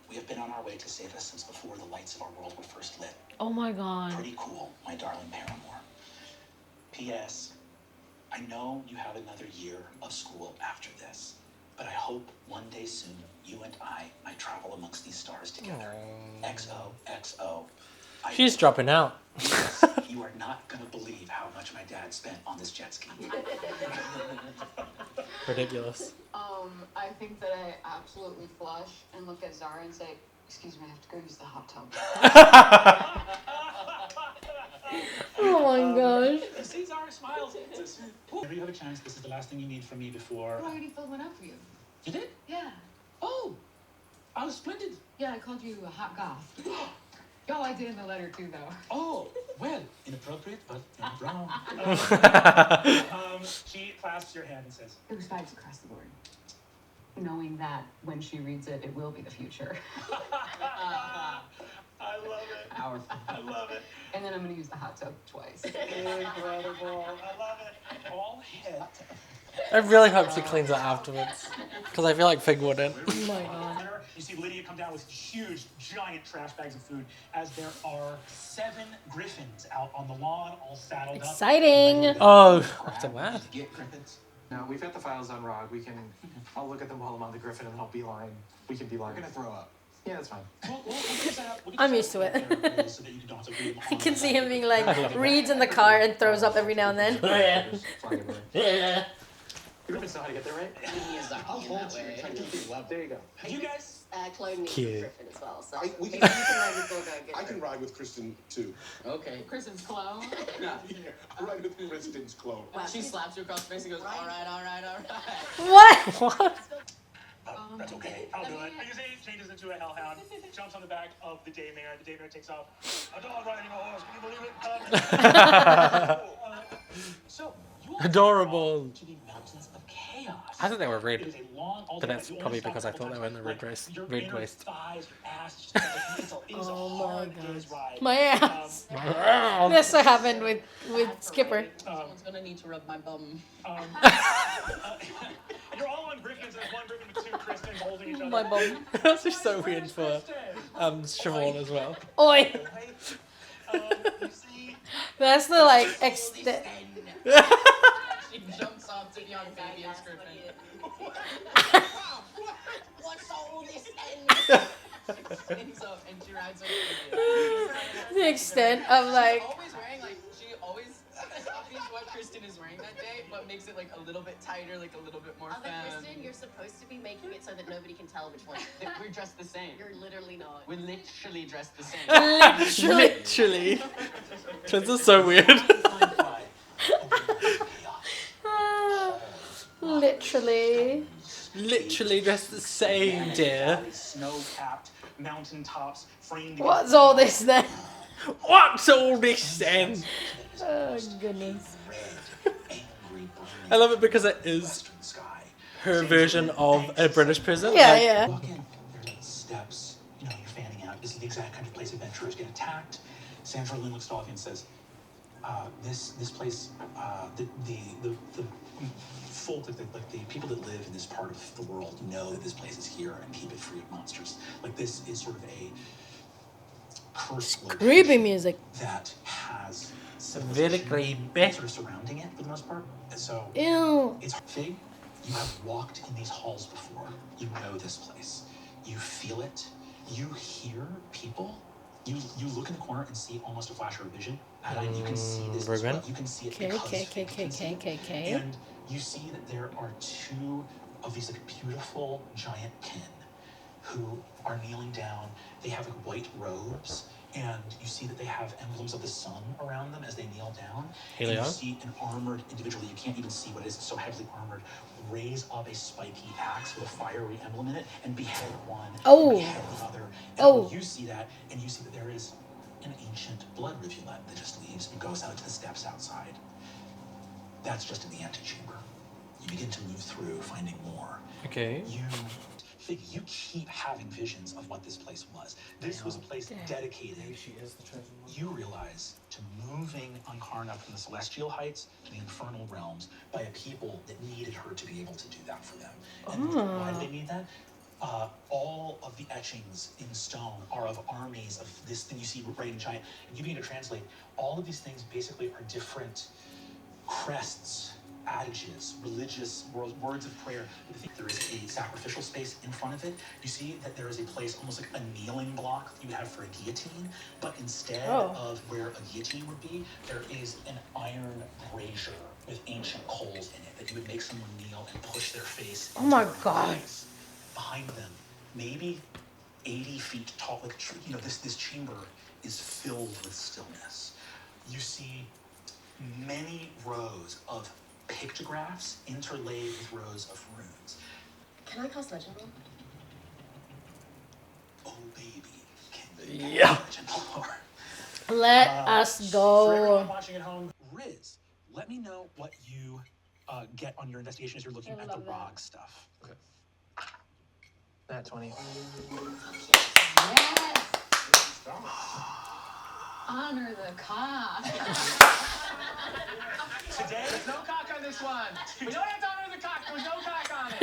We have been on our way to save us since before the lights of our world were first lit. Oh my god. Pretty cool, my darling paramour. P.S. I know you have another year of school after this, but I hope one day soon you and I might travel amongst these stars together. XOXO. She's dropping out. You are not gonna believe how much my dad spent on this jet ski. Ridiculous. I think that I absolutely flush and look at Zara and say, excuse me, I have to go use the hot tub. Oh my gosh. See Zara smiles. Whenever you have a chance, this is the last thing you need from me before. I already filled one up for you. You did? Yeah. Oh, I was splendid. Yeah, I called you a hot goth. Oh, I did in the letter too, though. Oh, well, inappropriate, but not wrong. She clasps your hand and says, It was vibes across the board. Knowing that when she reads it, it will be the future. I love it. Powerful. I love it. And then I'm going to use the hot tub twice. Incredible. I love it. All head. I really hope she cleans it afterwards. Because I feel like Fig wouldn't. Oh my god. You see Lydia come down with huge, giant trash bags of food as there are 7 griffins out on the lawn, all saddled Exciting. Oh, after that. Get griffins. No, we've got the files on Rog. I'll look at them while I'm on the Griffin and then I'll beeline. We can beeline. We're gonna throw up. Yeah, that's fine. I'm used to it. I can see him being like, reads in the car and throws up every now and then. Yeah. The Griffins know how to get there, right? I'll hold you. Try to keep it level. There you go. You guys? Clone needs Cute. a Griffin as well, so We you can, can ride with Gorgo and get I can her. ride with Kristen too. Okay. Kristen's clone. No. Yeah, I ride with the residence clone. Wow. She slaps you across the face and goes, all right, all right, all right. What? What? That's okay. I'll do it. You see, changes into a hellhound, jumps on the back of the daymare. The daymare takes off. A dog riding a horse. Can you believe it? So you are Adorable. to the mountains of chaos. I thought they were It red, is a long, but that's probably because I thought they were in the red waist. Red waist. Thighs, your ass, it's a hard day's ride. My ass. This happened with Skipper. Someone's gonna need to rub my bum. You're all on griffins, and there's one griffin with two Kristens holding each other. My bum. That's just so weird for Siobhan as well. Oi. You see, That's the like extent. She jumps off to the young baby and griffin. What's all this end? Stands up and she rides her baby. The extent of like. Always wearing she always copies what Kristen is wearing that day, but makes it like a little bit tighter, like a little bit more femme. Kristen, you're supposed to be making it so that nobody can tell which one. We're dressed the same. You're literally not. We're literally dressed the same. Literally. Twins are so weird. Literally. Literally dressed the same, dear. Snow-capped mountaintops framed. What's all this then? What's all this then? Oh goodness. I love it because it is her version of a British prison. Yeah, like, yeah. Walk in, there's steps, you're fanning out. This is the exact kind of place adventurers get attacked. Sandra Lynn looks to Dolphy and says, this place, the folk, the people that live in this part of the world know that this place is here and keep it free of monsters. Like, this is sort of a cursed Creepy location music. that has Very creepy. sort of surrounding it for the most part. And so Ew. it's Fig, you have walked in these halls before. You know this place. You feel it. You hear people. You look in the corner and see almost a flash of vision. And you can see this as well. You can see it because Fig can see it. And you see that there are two of these like beautiful giant kin who are kneeling down. They have like white robes, and you see that they have emblems of the sun around them as they kneel down. And you see an armored individual that you can't even see what it is, it's so heavily armored, raise up a spiky axe with a fiery emblem in it and behead one and behead the other. And you see that, and you see that there is an ancient blood rivulet that just leaves and goes out to the steps outside. That's just in the antechamber. You begin to move through, finding more. Okay. You keep having visions of what this place was. This was a place dedicated. She is the chosen one. You realize to moving Ankarna from the celestial heights to the infernal realms by a people that needed her to be able to do that for them. And why do they need that? All of the etchings in stone are of armies of this thing you see right in giant. And you begin to translate. All of these things basically are different crests, adages, religious words of prayer. There is a sacrificial space in front of it. You see that there is a place almost like a kneeling block that you would have for a guillotine, but instead of where a guillotine would be, there is an iron brazier with ancient coals in it that you would make someone kneel and push their face. Oh my God. Behind them, maybe 80 feet tall, like this chamber is filled with stillness. You see many rows of pictographs interlaid with rows of runes. Can I cast Legend Lore? Oh baby, can you Legend Lore? Let us go. For everyone watching at home, Riz, let me know what you get on your investigation as you're looking at the ROG stuff. Okay. Nat 20. Yes. Honor the cock. Today, there's no cock on this one. We don't have to honor the cock. There's no cock on it.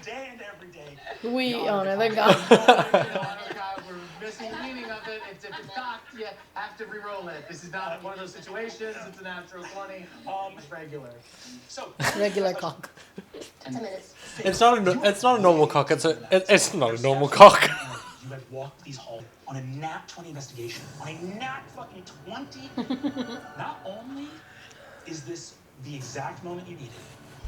Today and every day. We honor the God. We're missing the meaning of it. If it's cocked, you have to re-roll it. This is not one of those situations. It's a natural 20. It's regular. So Regular cock. 10 minutes. It's not a normal cock. It's not a normal cock. You have walked these halls on a nat 20 investigation. On a nat fucking 20. Not only is this the exact moment you needed,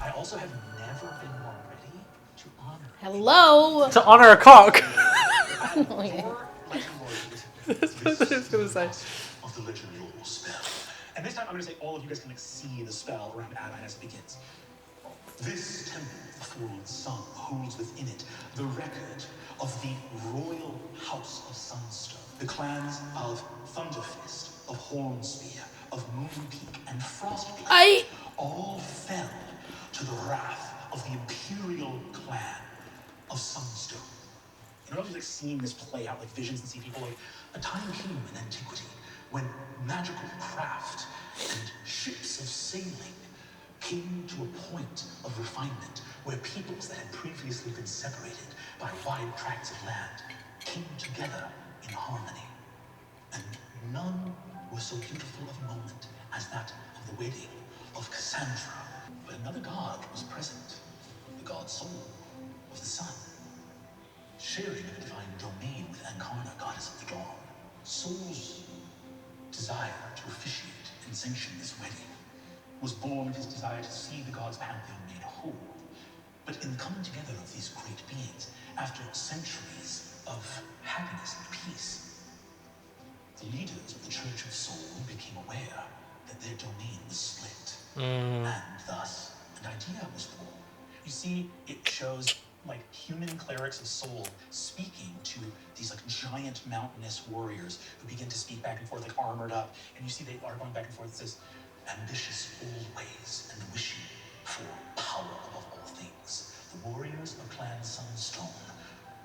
I also have never been more ready to honor. Hello. To honor a cock. Oh, yeah. That's what I was gonna say. Of the Legend Lore spell. And this time I'm gonna say all of you guys can see the spell around Adine as it begins. This temple, the Four-Old Sun, holds within it the record of the royal house of Sunstone. The clans of Thunderfist, of Hornspear, of Moonpeak, and Frostblade all fell to the wrath of the imperial clan of Sunstone. You know, I was like seeing this play out like visions and see people like a time came in antiquity when magical craft and ships of sailing came to a point of refinement where peoples that had previously been separated by wide tracts of land came together in harmony. And none was so beautiful of a moment as that of the wedding of Cassandra. But another god was present, the god Sol of the sun, sharing a divine domain with Ankarna, goddess of the dawn. Sol's desire to officiate and sanction this wedding was born of his desire to see the gods' pantheon made whole. But in the coming together of these great beings, after centuries of happiness and peace, the leaders of the Church of Sol became aware that their domain was split. And thus, an idea was born. You see, it shows like human clerics of Sol speaking to these like giant mountainous warriors who begin to speak back and forth like armored up, and you see they are going back and forth this ambitious old ways and wishing for power above all things. The warriors of Clan Sunstone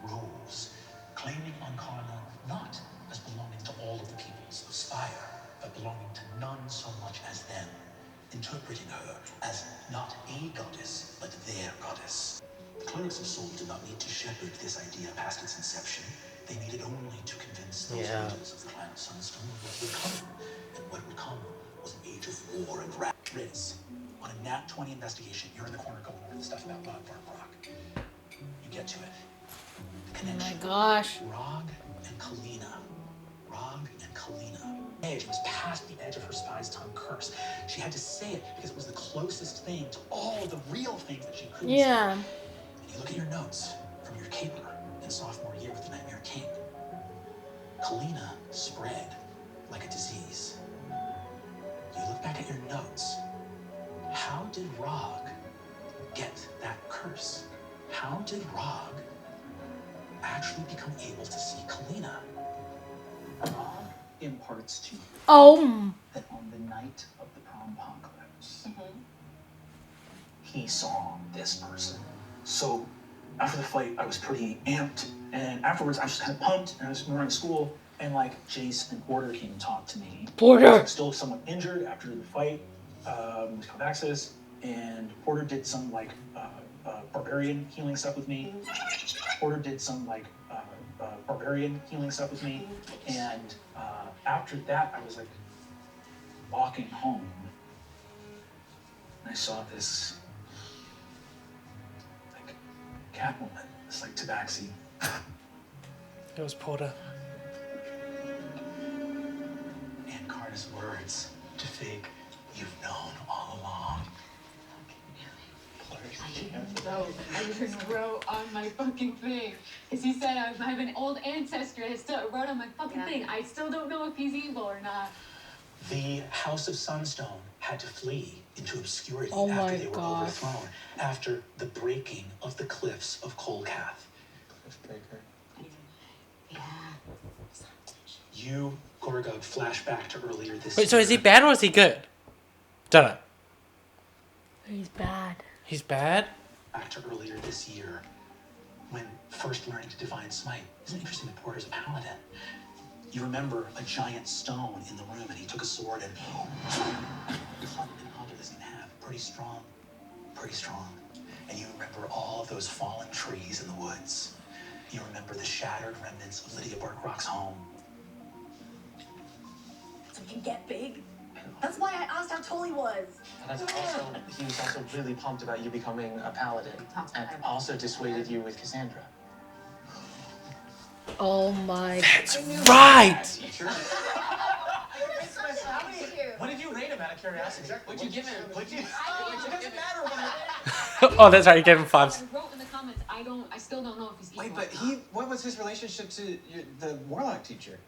rose, claiming Ankarna not as belonging to all of the peoples of Spire, but belonging to none so much as them, interpreting her as not a goddess, but their goddess. The clerics of Sol did not need to shepherd this idea past its inception. They needed only to convince those leaders of the Clan of Sunstone of what would come. And what would come was an age of war and wrath. Riz, on a Nat 20 investigation, you're in the corner going over the stuff about Bark Rock. You get to it. The connection. Oh my gosh. Rog and Kalina. Rog and Kalina. Edge was past the edge of her spy's tongue curse. She had to say it because it was the closest thing to all of the real things that she couldn't say. And you look at your notes from your caper in sophomore year with the Nightmare King. Kalina spread like a disease. You look back at your notes. How did Rog get that curse? How did Rog actually become able to see Kalina? Rog imparts to you that on the night of the prom-pocalypse, he saw this person. So after the fight, I was pretty amped, and afterwards I was just kind of pumped, and I was running to school, and like Jace and Porter came and talked to me. Porter! I was still somewhat injured after the fight with Calvaxis, and Porter did some like barbarian healing stuff with me. Porter did some like barbarian healing stuff with me, and after that I was like walking home, and I saw this like Catwoman, this like tabaxi. It was Porter. And Carter's words to Fig, you've known all along. So I just wrote on my fucking thing. Because he said I have an old ancestor, and I still wrote on my fucking thing. I still don't know if he's evil or not. The House of Sunstone had to flee into obscurity Oh after my they were God. overthrown, after the breaking of the cliffs of Kolkath. Cliffbreaker. Yeah. You, Gorgug, flash back to earlier this Wait, so is he year. bad or is he good? Don't know. He's bad. He's bad? Back to earlier this year, when first learning to Divine Smite. Isn't it interesting that Porter's a paladin? You remember a giant stone in the room, and he took a sword and cut and hobbled his in half. Pretty strong. Pretty strong. And you remember all of those fallen trees in the woods. You remember the shattered remnants of Lydia Barkrock's home. So he can get big? That's why I asked how tall he was. And that's also, he was also really pumped about you becoming a paladin, and also dissuaded you with Cassandra. Oh my. That's right! What did you rate him out of curiosity? What'd you give him? What'd you? It doesn't matter Oh, that's right, you gave him 5s. I wrote in the comments, I still don't know if he's evil. Wait, but what was his relationship to the warlock teacher?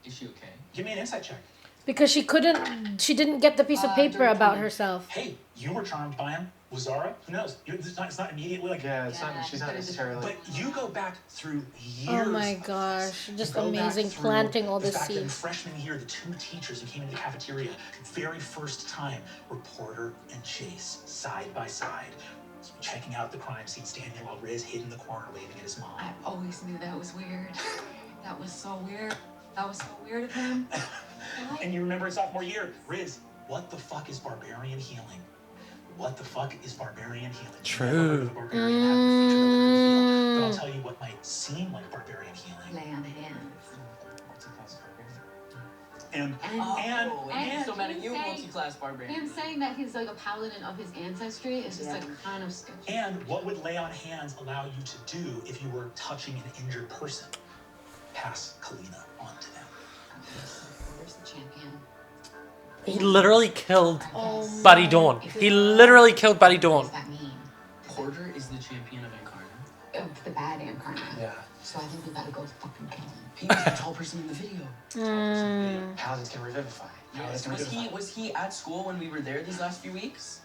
Is she okay? Give me an insight check. Because she didn't get the piece of paper about herself. Hey, you were charmed by him. Was Zara? Who knows? It's not immediately like... Yeah, she's not necessarily... But you go back through years. Oh my gosh. Just amazing planting all this seed. seed. In freshman year, the 2 teachers who came into the cafeteria, very first time, were Porter and Chase, side by side, checking out the crime scene, standing while Riz hid in the corner waving at his mom. I always knew that was weird. That was so weird. That was so weird of him. And you remember in sophomore year, Riz, what the fuck is barbarian healing? What the fuck is barbarian healing? True. But I'll tell you what might seem like barbarian healing. Lay on hands. And so many you him saying- multi-class barbarian. Him saying that he's like a paladin of his ancestry is just like kind of sketchy. And what would lay on hands allow you to do if you were touching an injured person? Pass Kalina on to them. Where's the champion? He literally killed Buddy Dawn. He literally killed Buddy Dawn. What does that mean? Porter is the champion of Incarna. Of the bad Incarna. Yeah. So I think we gotta go fucking kill him. He was the tall person in the video. Paladins can revivify. Yes. Was he at school when we were there these last few weeks?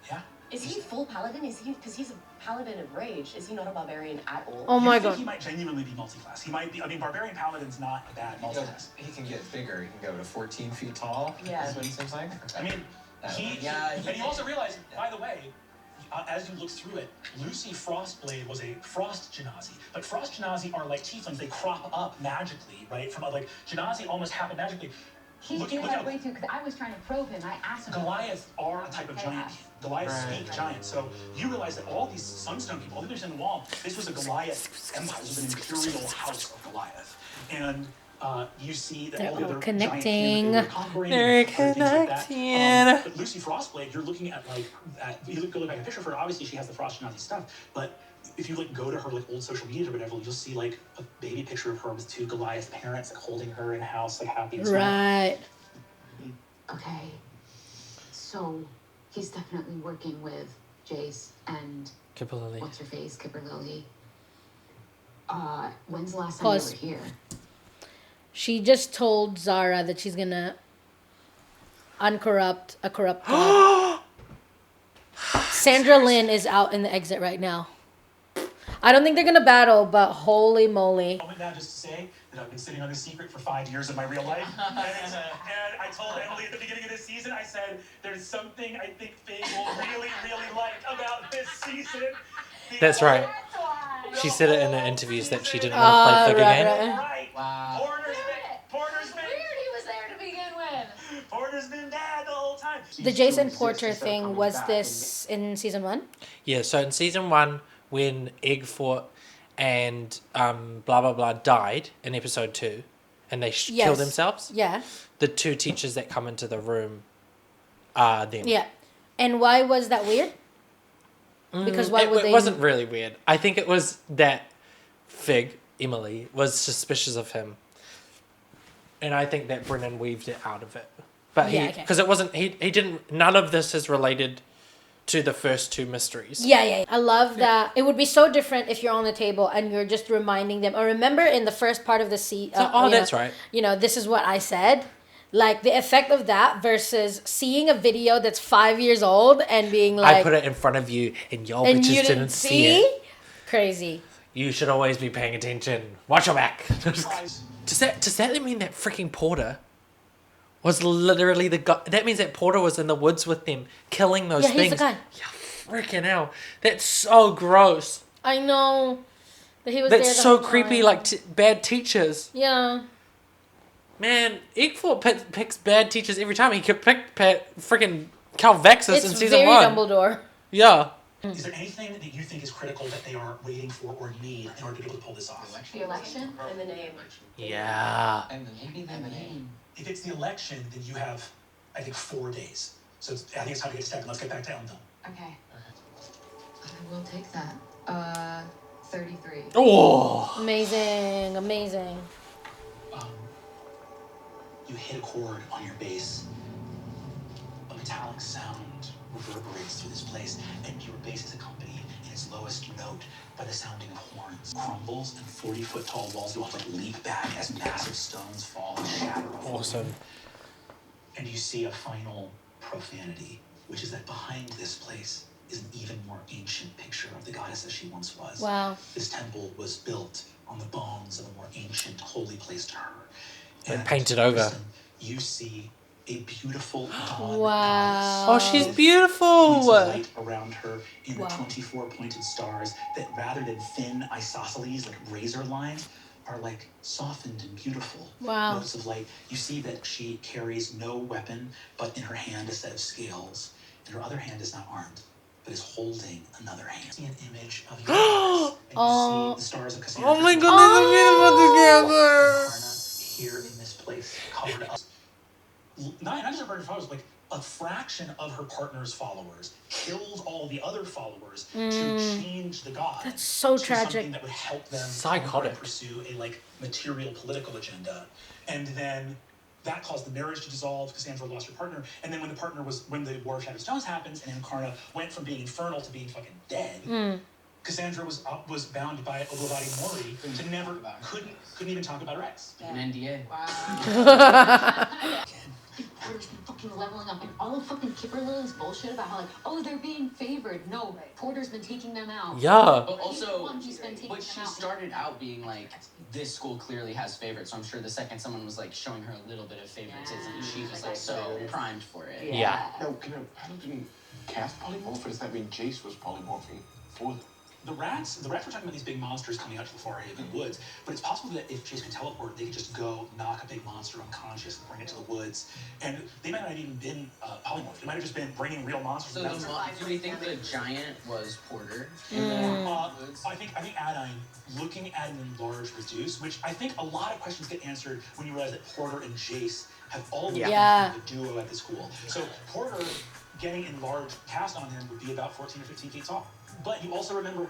Yeah. Is he full paladin? Is he, because he's a paladin of rage? Is he not a barbarian at all? Oh my I think god. he might genuinely be multi-class. He might be. I mean, barbarian paladin's not a bad multi-class. He can get bigger. He can go to 14 feet tall. Yeah. That's what it seems like. I mean, and he also realized, by the way, as you look through it, Lucy Frostblade was a frost Genasi. But frost Genasi are like tieflings. They crop up magically, right? From like Genasi almost happen magically. He did that way too, because I was trying to probe him. I asked him. Goliath are a type of giant. Goliath speak giant. So you realize that all these Sunstone people, all the people in the wall, this was a Goliath empire. This was an imperial house of Goliath. And you see that all the other connecting. They're connecting. But Lucy Frostblade, you're looking at like, you go look back at a picture of her, obviously she has the Frost Nazi stuff, but if you like go to her like old social media or whatever, you'll see like a baby picture of her with 2 Goliath parents like holding her in house, like happy and stuff. Right. Okay. So he's definitely working with Jace and Kipper Lily. what's her face, Kipper Lily. When's the last time Pause. you were here? She just told Zara that she's gonna uncorrupt a corrupt god. Sandra Lynn is out in the exit right now. I don't think they're gonna battle, but holy moly. I went down just to say that I've been sitting on this secret for 5 years of my real life. And I told Emily at the beginning of this season, I said, there's something I think Faye will really, really like about this season. That's right. She said it in the interviews that she didn't want to play figure game. Right. Wow. Porter's been He was there to begin with. Porter's been bad the whole time. The Jason Porter thing, was this in season 1? Yeah, so in season 1, when Eggfoot and blah blah blah died in episode 2, and they killed themselves. Yeah. The 2 teachers that come into the room are them. Yeah. And why was that weird? Because why would they? It wasn't really weird. I think it was that Emily, was suspicious of him. And I think that Brennan weaved it out of it. But because it wasn't, he didn't, none of this is related to the first 2 mysteries. Yeah. I love that. It would be so different if you're on the table and you're just reminding them. Or remember in the first part of the that's right. You know, this is what I said. Like the effect of that versus seeing a video that's 5 years old and being like, I put it in front of you and y'all and bitches you didn't see it. Crazy. You should always be paying attention. Watch your back. Does that mean that freaking Porter was literally the guy? That means that Porter was in the woods with them, killing those things. Yeah, he's the guy. Yeah, freaking hell. That's so gross. I know. That he was That's there the so whole creepy, time. like bad teachers. Yeah. Man, Eggfoot picks bad teachers every time. He could pick freaking Calvexis in season 1. It's very Dumbledore. Yeah. Is there anything that you think is critical that they are waiting for or need in order to be able to pull this off? The election? And the name. Yeah. And Maybe the name. If it's the election, then you have, I think, 4 days. So I think it's time to get step and let's get back to Elmdale. Okay. I will take that. 33. Oh. Amazing. You hit a chord on your bass. A metallic sound reverberates through this place, and your bass is accompanied in its lowest note by the sounding of horns. Crumbles, and 40-foot tall walls go off like leap back as massive stones fall and shatter. Awesome. And you see a final profanity, which is that behind this place is an even more ancient picture of the goddess as she once was. Wow. This temple was built on the bones of a more ancient holy place to her. And painted over. Kristen, you see a beautiful dawn Wow. Oh, she's with beautiful. points of light around her in Wow. 24 pointed stars that, rather than thin isosceles, like razor lines, are like softened and beautiful Wow. motes of light. You see that she carries no weapon, but in her hand a set of scales, and her other hand is not armed, but is holding another hand. See an image of your goddess, and you see the stars of Cassandra. Oh my goodness, they're beautiful together. Here in this place, covered up. Not just her partner's followers, like a fraction of her partner's followers killed all the other followers to change the god. That's so to tragic. Something that would help them Psychotic. pursue a like material political agenda. And then that caused the marriage to dissolve. Cassandra lost her partner, and then when the War of Shattered Stones happens, and Incarna went from being infernal to being fucking dead. Cassandra was bound by Oblavati Mori to never couldn't even talk about her ex. An NDA. Wow. Porter's been fucking leveling up, and all of fucking Kipperlili's bullshit about how like, oh, they're being favored. No, Porter's been taking them out. Yeah. But also, He's been taking but them she out. started out being like, this school clearly has favorites. So I'm sure the second someone was like showing her a little bit of favoritism, she was like so primed for it. Yeah. Now, Hannah didn't cast polymorph, or does that mean Jace was polymorphing for them? The rats were talking about these big monsters coming out to the far Haven woods, but it's possible that if Chase could teleport, they could just go knock a big monster unconscious and bring it to the woods. And they might not have even been polymorphed. It might have just been bringing real monsters. So do we think the giant was Porter? I think Adine, looking at an enlarged reduce, which I think a lot of questions get answered when you realize that Porter and Jace have all the duo at the school. So Porter getting enlarged cast on him would be about 14 or 15 feet tall. But you also remember,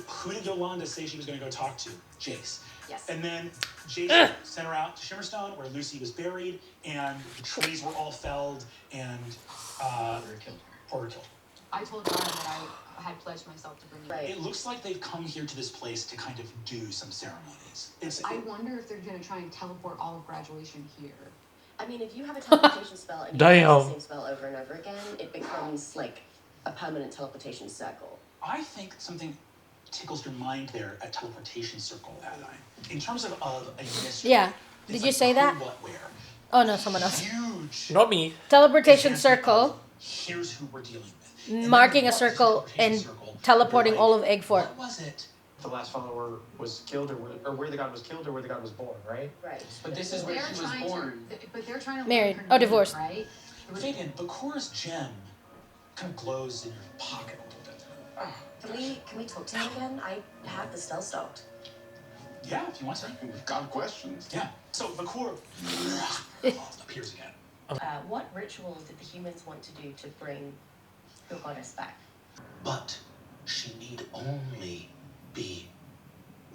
who did Yolanda say she was going to go talk to? Jace. Yes. And then Jace sent her out to Shimmerstone, where Lucy was buried, and the trees were all felled, and Porter killed her. I told Ryan that I had pledged myself to bring you. Right. It looks like they've come here to this place to kind of do some ceremonies. I wonder if they're going to try and teleport all of graduation here. I mean, if you have a teleportation spell and you Damn. use the same spell over and over again, it becomes like a permanent teleportation circle. I think something tickles your mind there at teleportation circle, Adine. In terms of a mystery. Yeah. It's Did you like say who, that? What, where. Oh no, someone else. Huge. Not me. Teleportation circle, Here's who we're dealing with. And marking then a circle teleportation and circle, teleporting you're all like, of Eggfort. What was it? The last follower was killed, or where the god was killed, or where the god was born, right? Right. But this is where she was born. But they're trying to Married. learn her Oh, name, divorced. right? Fabian, Bakur's gem kind of glows in your pocket a little bit. Can we talk to him again? I have the spell stopped. Yeah, if you want to. We've got questions. Yeah. So Bakur appears again. What ritual did the humans want to do to bring the goddess back? But she need only be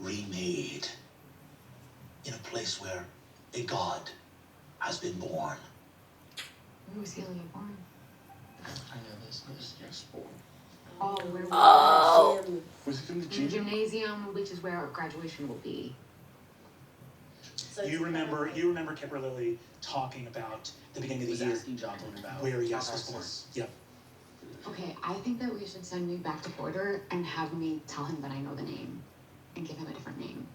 remade in a place where a god has been born. Who was healing you born? I know this. Yes, born. Oh, where Was it in the in the gym? gymnasium, which is where our graduation will be. So You remember Kipper Lily talking about the beginning of Was the year asking Jocelyn about where Yes was born. Yep. Okay, I think that we should send me back to Porter and have me tell him that I know the name and give him a different name.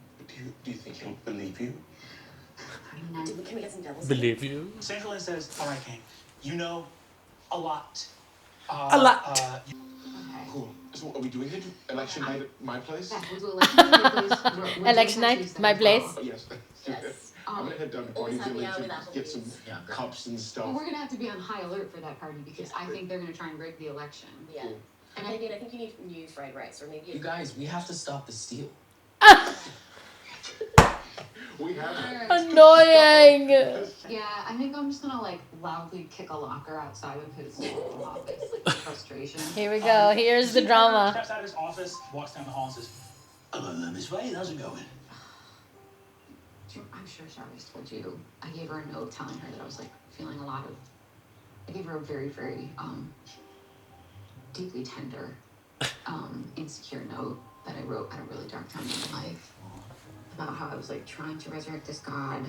Do you think he'll believe you? I mean, Can we get some devils? Believe you. Sandra Lynn says, all right, King, you know a lot. A lot. okay. Cool. So are we doing it election night at my place? Yeah, we'll do election night at my place. We're doing Election that night, Tuesday my as well. place. Oh, yes. Yes. I'm gonna head down to Always Party happy hour Village with and get some Applebee's. cups and stuff. Well, we're gonna have to be on high alert for that party because I think they're gonna try and rig the election. Yeah. Cool. And I think you need new fried rice, or maybe You guys, we have to stop the steal. We have Annoying. Yeah, I think I'm just gonna like loudly kick a locker outside of his office, like in frustration. Here we go. Here's the drama. Steps out of his office, walks down the hall and says, hello there, Miss Wade, how's it going? I'm sure Charlie's told you. I gave her a note telling her that I was like feeling a lot of. I gave her a very, very deeply tender, insecure note that I wrote at a really dark time in my life about how I was like trying to resurrect this god,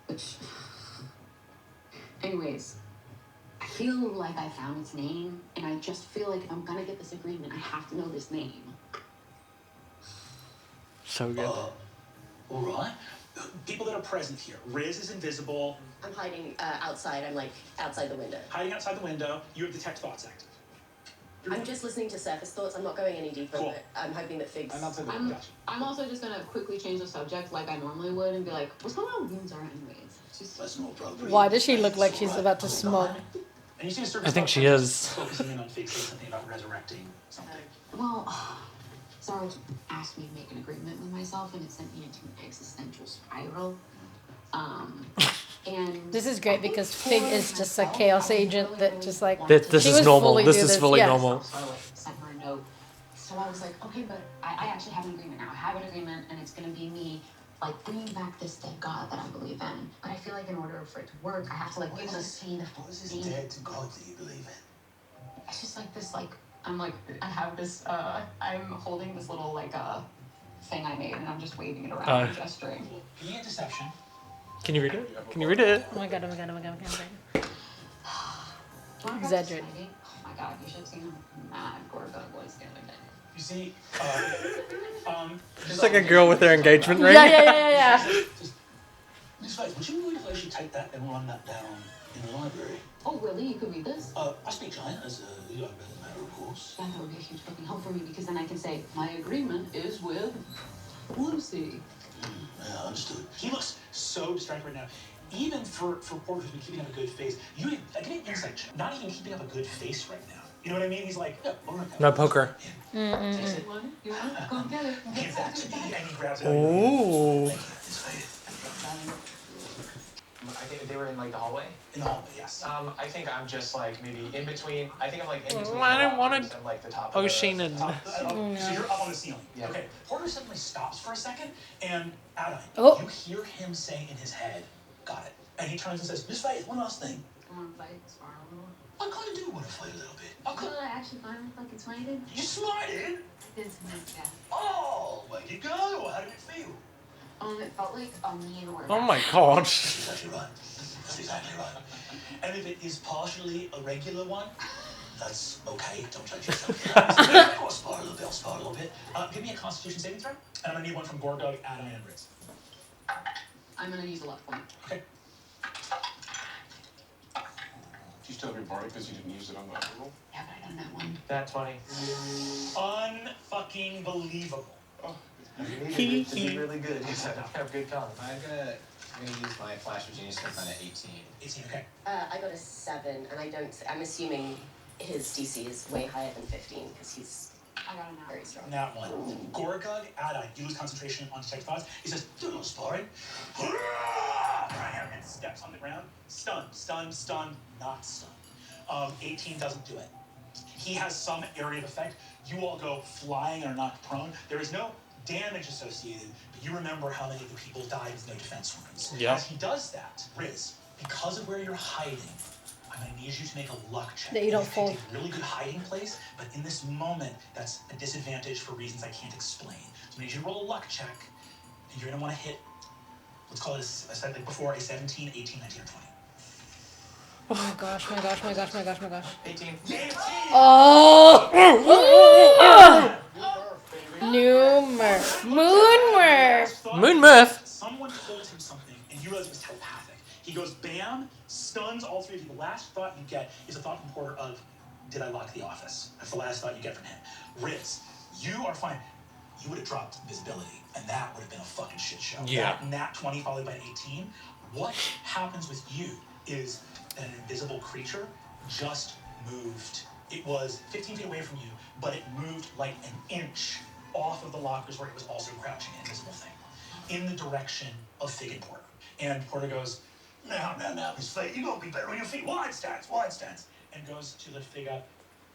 which. Anyways, feel like I found its name, and I just feel like if I'm gonna get this agreement, I have to know this name. So good. All right. People that are present here. Riz is invisible. I'm hiding outside. I'm like outside the window. Hiding outside the window. You have detect thoughts active. I'm just listening to surface thoughts. I'm not going any deeper. Cool. But I'm hoping that Figs. I'm also just gonna quickly change the subject like I normally would and be like, what's going on with wounds are anyways? That's no problem. Why does she look like she's about to smoke? And you see a certain I think she is. focusing in on Figs saying something about resurrecting something. Well, Zara asked me to make an agreement with myself, and it sent me into an existential spiral. And This is great because Fig is just a chaos agent that just like This she is would normal. fully This do is fully yeah. normal. So I like sent her a note. So I was like, okay, but I actually have an agreement now. I have an agreement, and it's gonna be me like bringing back this dead god that I believe in. But I feel like in order for it to work, I have to like be able to see the full What is thing. this dead god that you believe in? It's just like this, like I'm like I have this. I'm holding this little like thing I made, and I'm just waving it around and gesturing. Can you get deception? Can you read it? Can you read it? Oh my god! Oh my god! Oh my god! Oh my god! Well, Exaggerating. Oh my god! You should have seen how mad Gorga was the other day. You see, She's like a girl with her engagement ring. Yeah. Miss Figs, would you really actually take that and run that down in the library? Oh really? You could read this? I speak giant as a young matter, of course. That would be a huge fucking help for me because then I can say my agreement is with Lucy. Yeah, understood. He looks so distracted right now. Even for Porter, who's been keeping up a good face, you get an insight check. Not even keeping up a good face right now. You know what I mean? He's like, yeah, all right. No poker. You want it? Go and get it. Give that to me, and he grabs it. Ooh. I think they were in like the hallway. In the hallway, yes. I think I'm just like maybe in between. I think I'm like in between. I don't want to. Like the top. Oh, Sheenan. So you're up on the ceiling. Yeah. Okay. Porter suddenly stops for a second, and Adine, you hear him say in his head, "Got it." And he turns and says, "Miss Figs, one last thing. I want to fight Sparrow a little. I kind of do want to fight a little bit. I actually finally fucking smited. You smited? I did smite, yeah. Oh, where'd you go? How did it feel? It felt like a mean orgasm. Oh my god. That's exactly right. That's exactly right. And if it is partially a regular one, that's okay. Don't judge yourself. I'll spar a little bit. Give me a Constitution saving throw, and I'm gonna need one from Gorgug, Adine, and Riz. I'm gonna use a left point. Okay. Do you still have your bardic because you didn't use it on the other roll? Yeah, but I don't know one. That's funny. Unfucking believable. Oh, You need to be really good. Because I don't have good con. I'm gonna use my flash of genius on at 18. 18, okay. I got a 7, and I don't. I'm assuming his DC is way higher than 15 because he's I got a nat. very strong. Nat 1. Gorgug, Adine, you lose concentration on detect thoughts. He says, do a little sparring. And steps on the ground. Stunned, not stunned. 18 doesn't do it. He has some area of effect. You all go flying and are knocked prone. There is no damage associated, but you remember how many of the people died with no defense wounds. Yeah. As he does that, Riz, because of where you're hiding, I'm going to need you to make a luck check. That you don't You've fall. picked a really good hiding place, but in this moment, that's a disadvantage for reasons I can't explain. So I need you to roll a luck check, and you're going to want to hit, let's call it, as I said like before, a 17, 18, 19, or 20. Oh my gosh! My gosh! My gosh! My gosh! My gosh! 18. Oh! Moonmurph. Moonmurph. Someone told him something, and you realize it was telepathic. He goes, bam, stuns all three of you. The last thought you get is a thought from Porter of, did I lock the office? That's the last thought you get from him. Riz, you are fine. You would have dropped visibility, and that would have been a fucking shit show. Yeah. That nat 20 followed by an 18. What happens with you is an invisible creature just moved. It was 15 feet away from you, but it moved like an inch off of the lockers where it was also crouching, an invisible thing, in the direction of Fig and Porter. And Porter goes, now, Miss Fig, you gonna be better on your feet. Wide stance. And goes to lift Fig up.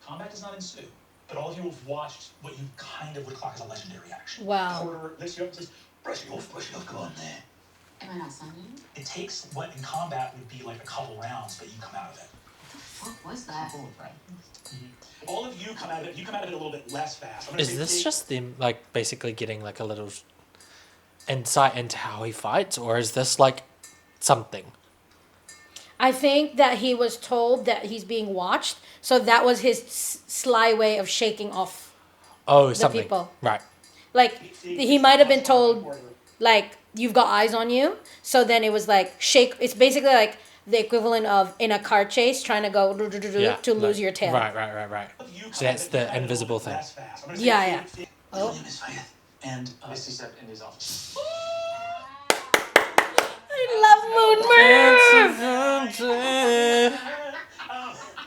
Combat does not ensue, but all of you have watched what you kind of would clock as a legendary action. Wow. Porter lifts you up and says, brush it off, come on there. Am I not stunning? It takes what in combat would be like a couple rounds, but you come out of it. What was that? All of you come out of it. You come out of it a little bit less fast. I'm gonna Is say this Fig- just them like basically getting like a little insight into how he fights, or is this like something? I think that he was told that he's being watched, so that was his sly way of shaking off Oh, the something. people. Right. Like he might have been told, like, you've got eyes on you. So then it was like shake. It's basically like the equivalent of in a car chase trying to go to lose your tail. Right. So that's the invisible thing. Yeah. Oh. And Misty stepped in his office. I love Moon.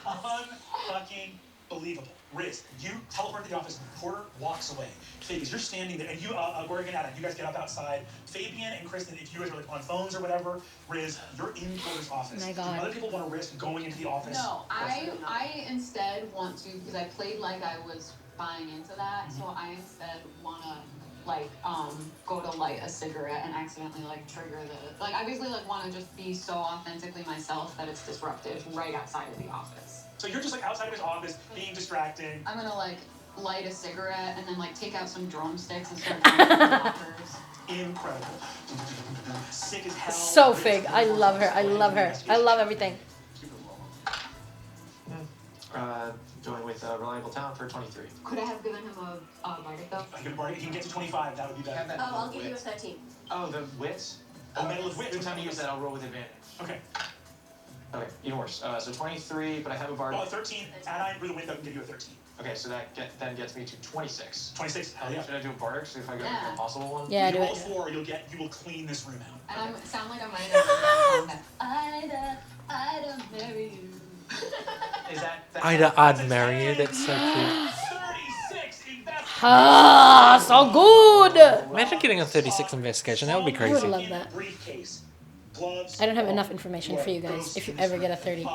Unfucking believable. Riz, you teleport to the office. Porter walks away. Fabian, you're standing there, and you, Gorgon and Adam, you guys get up outside. Fabian and Kristen, if you guys are like on phones or whatever, Riz, you're in Porter's office. Oh my God. Do other people want to risk going into the office? No, I instead want to, because I played like I was buying into that, so I instead want to like go to light a cigarette and accidentally like trigger the, like I basically like want to just be so authentically myself that it's disruptive right outside of the office. So you're just like outside of his office, being distracting. I'm gonna like light a cigarette and then like take out some drumsticks and start doing blockers. Incredible. Sick as hell. So fig. I love her. I love everything. Going with Reliable Talent for 23. Could I have given him a verdict though? He can get to 25, that would be better. Oh, I'll give you a 13. Oh, the wits? Oh, Medal of Wits. Every time you use that, I'll roll with advantage. Okay. Okay, even worse. So 23, but I have a bar. Oh, 13. Add I for the window can give you a 13. Okay, so that then gets me to 26. 26. Hell yeah. Should I do a bardic? So if I go to the impossible one? Yeah, you do roll it. 4, you will clean this room out. And I sound like I might have I'd marry you. Is that I'd marry you. That's so cute. 36 investigation. Ah, so good. Imagine getting a 36 investigation. That would be I would crazy. love that. Briefcase, gloves. I don't have enough information for you guys if you ever get a 30.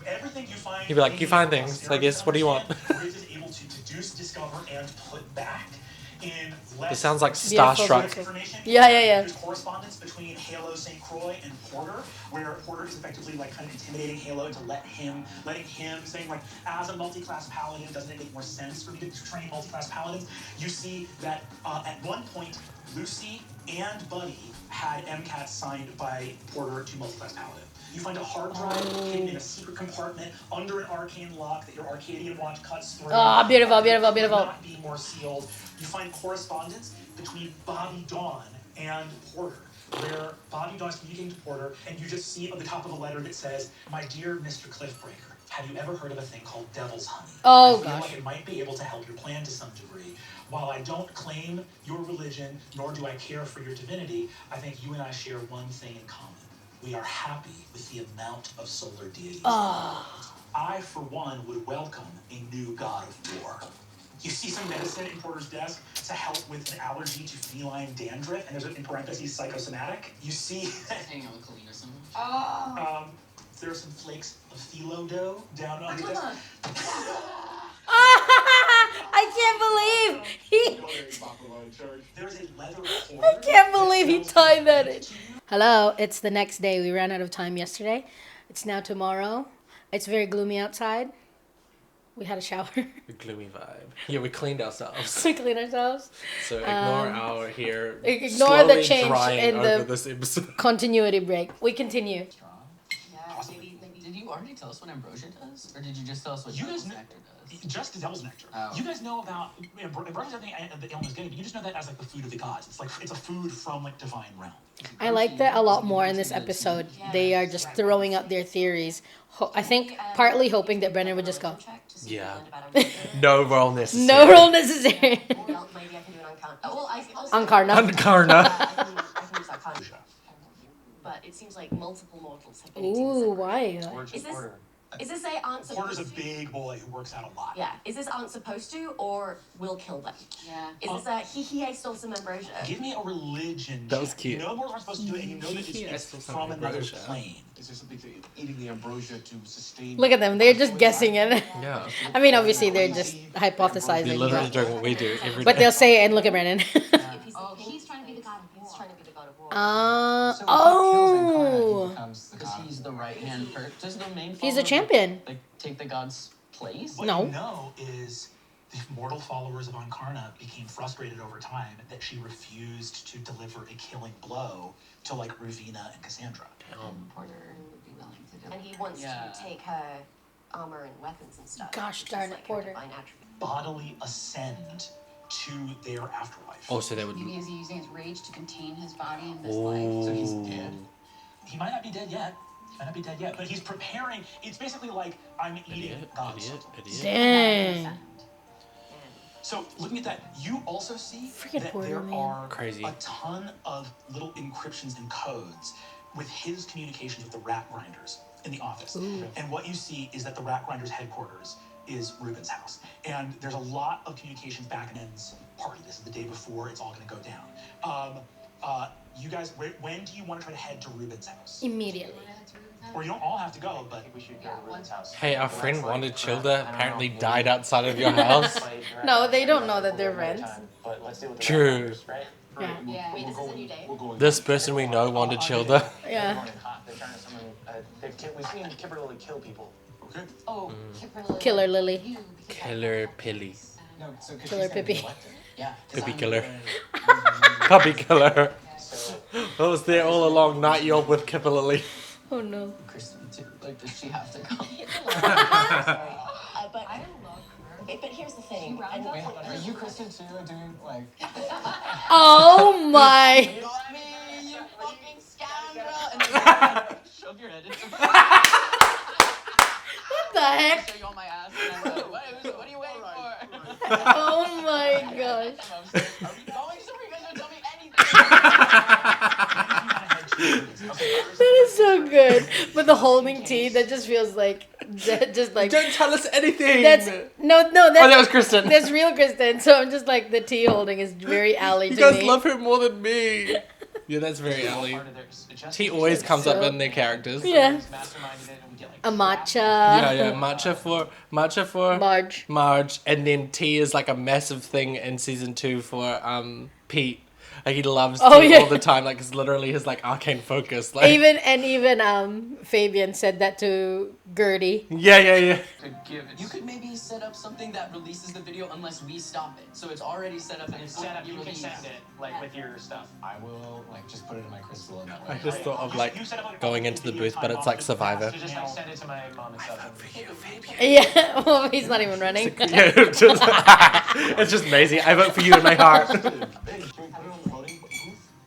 Everything you find. You'd be like, you find things. I guess. What do you want? Riz is able to deduce, discover, and put back in less. It sounds like Beautiful, Starstruck. Information. Yeah. There's correspondence between Halo St. Croix and Porter, where Porter is effectively like kind of intimidating Halo into letting him saying like, as a multi-class paladin, doesn't it make more sense for me to train multi-class paladins? You see that at one point, Lucy and Buddy had MCATs signed by Porter to multi-class paladin. You find a hard drive hidden in a secret compartment under an arcane lock that your Arcadian watch cuts through. Oh, beautiful. Not be more sealed. You find correspondence between Bobby Dawn and Porter, where Bobby Dawn is communicating to Porter, and you just see at the top of a letter that says, "My dear Mr. Cliffbreaker, have you ever heard of a thing called Devil's Honey? Oh, I feel gosh. like it might be able to help your plan to some degree. While I don't claim your religion, nor do I care for your divinity, I think you and I share one thing in common. We are happy with the amount of solar deities. I, for one, would welcome a new god of war." You see some medicine in Porter's desk to help with an allergy to feline dandruff, and there's in parentheses psychosomatic. You see Hanging out with Colleen or something. there are some flakes of phyllo dough down on the desk. I can't believe he. There's a leather I can't believe he tied that in. Hello, it's the next day. We ran out of time yesterday. It's now tomorrow. It's very gloomy outside. We had a shower. A gloomy vibe. Yeah, we cleaned ourselves. We cleaned ourselves. So ignore our hair. Ignore the slowly change drying in over the this episode. continuity break. We continue. Yeah, maybe. Did you already tell us what ambrosia does, or did you just tell us what You guys devil's know- nectar does? Just the devil's nectar. Oh. You guys know about ambrosia, everything that Elm is getting, but you just know that as like the food of the gods. It's a food from like divine realm. I like that a lot more in this episode. They are just throwing out their theories. I think partly hoping that Brennan would just go, Yeah. No role necessary. no role necessary. Well, maybe I can do an Uncarna. Oh, well, I Uncarna. Uncarna. I can use Arcana. But it seems like multiple mortals have been eating Ooh, this. why? Is this they aren't Porter's supposed a to? big boy who works out a lot. Yeah. Is this aren't supposed to, or will kill them? Yeah. Is this I stole some ambrosia? Give me a religion. That was check. cute. You know mortals aren't supposed to do it, and you know that I it's stole some from another ambrosia. plane. Is there something to eating the ambrosia to sustain? Look at them. They're just guessing it. Yeah. I mean, obviously, they're just They're hypothesizing. literally But, doing what we do every but day. they'll say it and look at Brennan. Oh, he's trying to be the god of war. He's trying to be the god of war. Because he's the right hand person. Does the main He's a follower, champion. like take the god's place? What No. you know is the mortal followers of Ankarna became frustrated over time that she refused to deliver a killing blow to like Ruvina and Cassandra. Porter would be willing to do And wants Yeah. to take her armor and weapons and stuff. Gosh which is, darn it, like, her Porter. divine attribute. Bodily ascend to their afterlife. Oh, so they would. Maybe is he using his rage to contain his body in this life? So he's dead. He might not be dead yet. But he's preparing. It's basically like I'm eating gods. Dang. So looking at that, you also see Freaking that Porter, there man. are Crazy. a ton of little encryptions and codes with his communications with the rat grinders in the office. Ooh. And what you see is that the rat grinders headquarters is Ruben's house. And there's a lot of communications back in Ben's party. This is the day before it's all going to go down. You guys, when do you want to try to head to Ruben's house? Immediately. Or you don't all have to go, but We should go to Ruben's house. Hey, our friend wanted Childa apparently died outside of your house. No, they don't know that they're friends. But let's deal with the True. rat grinders, right? Yeah. Yeah. Wait, this is a new day? This person we know wanted Childa. Yeah. They're trying to summon. We've seen Kimberly kill people. okay. Oh, Kimberly. Killer Lily. You, because Killer Pilly. No, so 'cause Killer she's gonna be Pippi. elected. Yeah. 'cause Puppy I'm killer. the- Puppy killer. So I was there all along, night yob with Kipper Lily. Oh no. Kristen too. Like, does she have to go? But I love her. but here's the thing. She rounds and- up Wait, are you Kristen too? Doing like? Oh my. You got me, you fucking scoundrel! And then shove your head into What the heck? show you on my ass. And I'm like, what are you waiting for? Oh my gosh. I'm upstairs. Are we going somewhere? You guys don't tell me anything. That is so good. But the holding tea, that just feels like, just like. Don't tell us anything. That's no. Oh, that was Kristen. That's real Kristen. So I'm just like the tea holding is very Allie You to guys me. love her more than me. Yeah, that's very Allie. Tea always comes up in their characters. Yeah. masterminded it, and we get like A matcha. Yeah. Matcha for Marge. Marge, and then tea is like a massive thing in season 2 for Pete. Like he loves tea all the time. Like it's literally his like arcane focus. Like Even Fabian said that to Gertie. yeah. You could maybe set up something that releases the video unless we stop it. So it's already set up and it's set up. you You can send it like with your stuff. I will like just put it in my crystal and that I way. just thought of like going into the booth, but it's like Survivor. So just like send it to my mom and stuff. Yeah. Well, he's not even running. Yeah, it's just Maisie. I vote for you in my heart.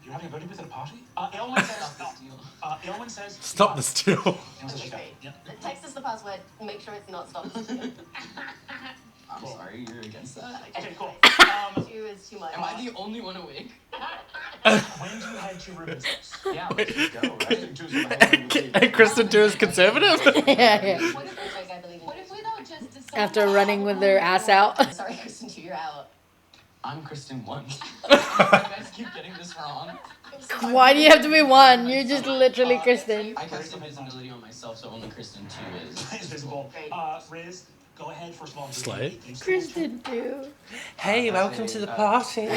You're having a voting booth at a party? Aylwin says. Stop the steal. Aylwin says, Great. yeah. Text us the password. Make sure it's not stopped. I'm sorry, you're against that? Okay, cool. 2 is too much. Am I the only one awake? When do you head to Ruben's house? Yeah, let's just go, right? And Kristen too is conservative. Yeah. What if we don't just decide? After running with their ass out. Sorry, Kristen 2, you're out. I'm Kristen 1. You guys keep getting this wrong. Why do you have to be 1? You're just literally Kristen. I cast invisibility on myself, so only Kristen 2 is. Is visible. Riz, go ahead, first of all. Slay. Kristen too. Hey, welcome to the party.